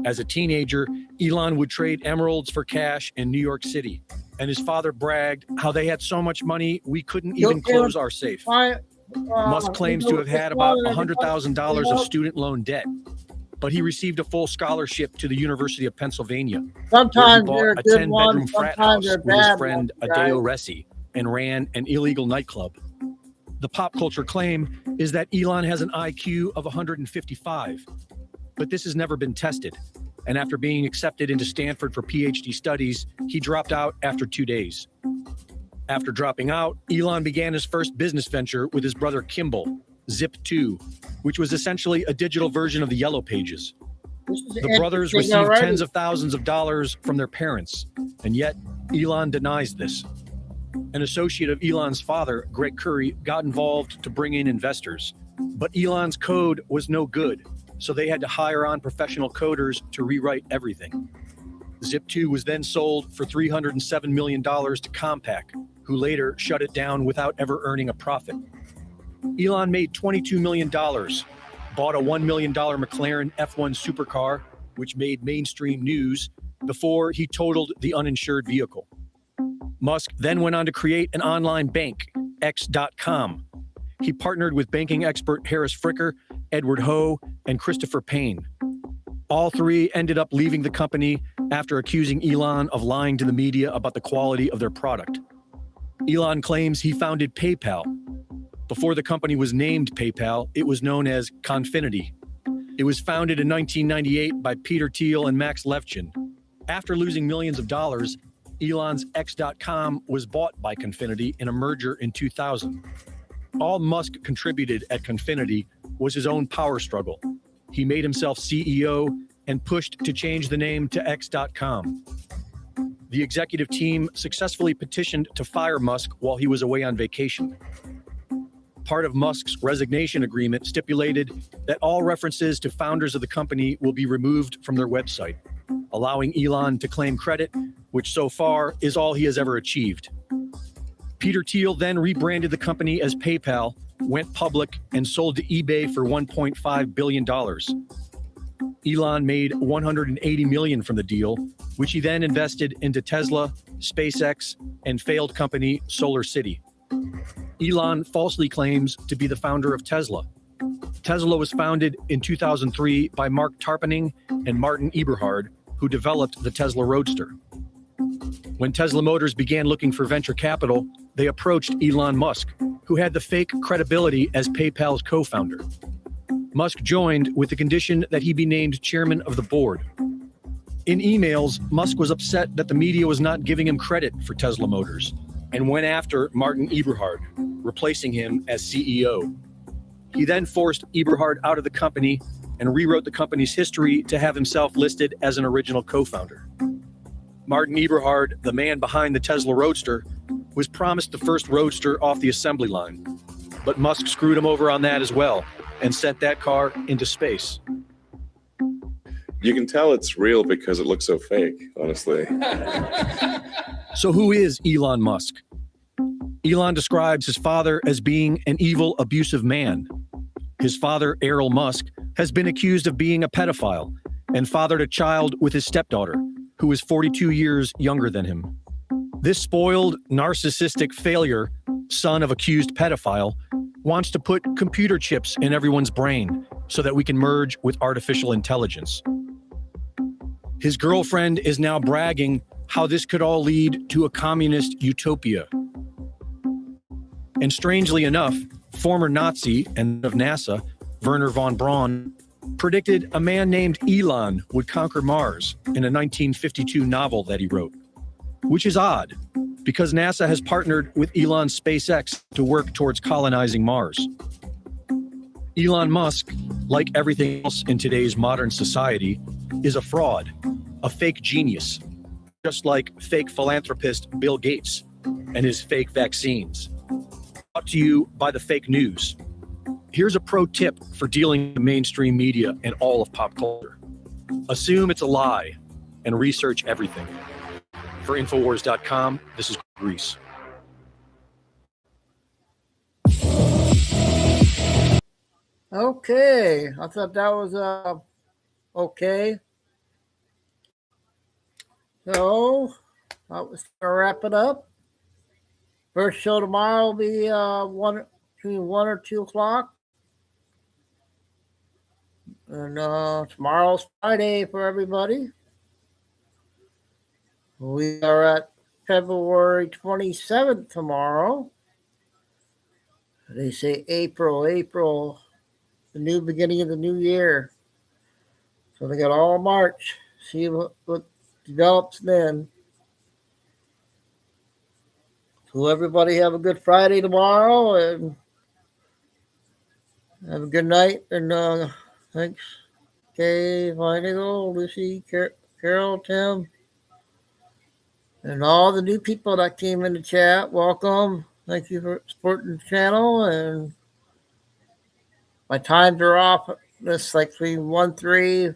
Speaker 15: As a teenager, Elon would trade emeralds for cash in New York City, and his father bragged how they had so much money we couldn't even close our safe. Musk claims to have had about $100,000 of student loan debt, but he received a full scholarship to the University of Pennsylvania.
Speaker 1: Sometimes
Speaker 15: where he bought a 10-bedroom frat house with his friend Adeo Ressi and ran an illegal nightclub. The pop culture claim is that Elon has an IQ of 155, but this has never been tested. And after being accepted into Stanford for PhD studies, he dropped out after 2 days. After dropping out, Elon began his first business venture with his brother Kimball, Zip2, which was essentially a digital version of the Yellow Pages. The brothers received tens of thousands of dollars from their parents, and yet Elon denies this. An associate of Elon's father, Greg Curry, got involved to bring in investors, but Elon's code was no good, so they had to hire on professional coders to rewrite everything. Zip2 was then sold for $307 million to Compaq, who later shut it down without ever earning a profit. Elon made $22 million, bought a $1 million McLaren F1 supercar, which made mainstream news, before he totaled the uninsured vehicle. Musk then went on to create an online bank, X.com. He partnered with banking expert Harris Fricker, Edward Ho, and Christopher Payne. All three ended up leaving the company after accusing Elon of lying to the media about the quality of their product. Elon claims he founded PayPal. Before the company was named PayPal, it was known as Confinity. It was founded in 1998 by Peter Thiel and Max Levchin. After losing millions of dollars, Elon's X.com was bought by Confinity in a merger in 2000. All Musk contributed at Confinity was his own power struggle. He made himself CEO and pushed to change the name to X.com. The executive team successfully petitioned to fire Musk while he was away on vacation. Part of Musk's resignation agreement stipulated that all references to founders of the company will be removed from their website, allowing Elon to claim credit, which so far is all he has ever achieved. Peter Thiel then rebranded the company as PayPal, went public, and sold to eBay for $1.5 billion. Elon made $180 million from the deal, which he then invested into Tesla, SpaceX, and failed company SolarCity. Elon falsely claims to be the founder of Tesla. Tesla was founded in 2003 by Mark Tarpenning and Martin Eberhard, who developed the Tesla Roadster. When Tesla Motors began looking for venture capital, they approached Elon Musk, who had the fake credibility as PayPal's co-founder. Musk joined with the condition that he be named chairman of the board. In emails, Musk was upset that the media was not giving him credit for Tesla Motors and went after Martin Eberhard, replacing him as CEO. He then forced Eberhard out of the company and rewrote the company's history to have himself listed as an original co-founder. Martin Eberhard, the man behind the Tesla Roadster, was promised the first Roadster off the assembly line, but Musk screwed him over on that as well and sent that car into space.
Speaker 20: You can tell it's real because it looks so fake, honestly.
Speaker 15: So who is Elon Musk? Elon describes his father as being an evil, abusive man. His father, Errol Musk, has been accused of being a pedophile and fathered a child with his stepdaughter, who is 42 years younger than him. This spoiled, narcissistic failure, son of accused pedophile, wants to put computer chips in everyone's brain so that we can merge with artificial intelligence. His girlfriend is now bragging how this could all lead to a communist utopia. And strangely enough, former Nazi and of NASA, Wernher von Braun, predicted a man named Elon would conquer Mars in a 1952 novel that he wrote, which is odd because NASA has partnered with Elon's SpaceX to work towards colonizing Mars. Elon Musk, like everything else in today's modern society, is a fraud, a fake genius, just like fake philanthropist Bill Gates and his fake vaccines. Brought to you by the fake news. Here's a pro tip for dealing with the mainstream media and all of pop culture. Assume it's a lie and research everything. For Infowars.com, this is Greece.
Speaker 1: Okay, I thought that was okay. So, let's wrap it up. First show tomorrow will be between 1 or 2 o'clock. And tomorrow's Friday for everybody. We are at February 27th tomorrow. They say April, the new beginning of the new year. So they got all March. See what develops then. So everybody have a good Friday tomorrow and have a good night. And thanks. Okay, Vinegal, Lucy, Carol, Tim, and all the new people that came in the chat. Welcome. Thank you for supporting the channel. And my times are off Just like between 1-3,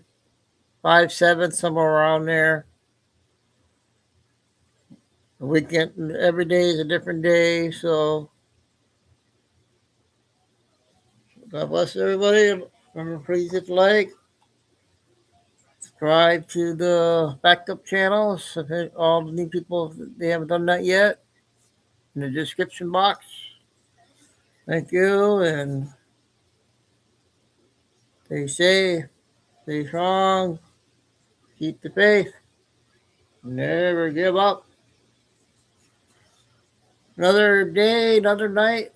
Speaker 1: 5-7, somewhere around there. The weekend, every day is a different day. So God bless everybody. Remember, please hit the like. Subscribe to the backup channels. All the new people, they haven't done that yet. In the description box. Thank you, and stay safe, stay strong, keep the faith, never give up. Another day, another night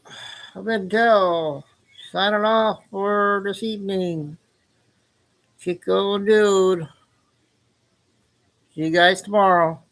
Speaker 1: of intel. Signing off for this evening. Chico and Dude. See you guys tomorrow.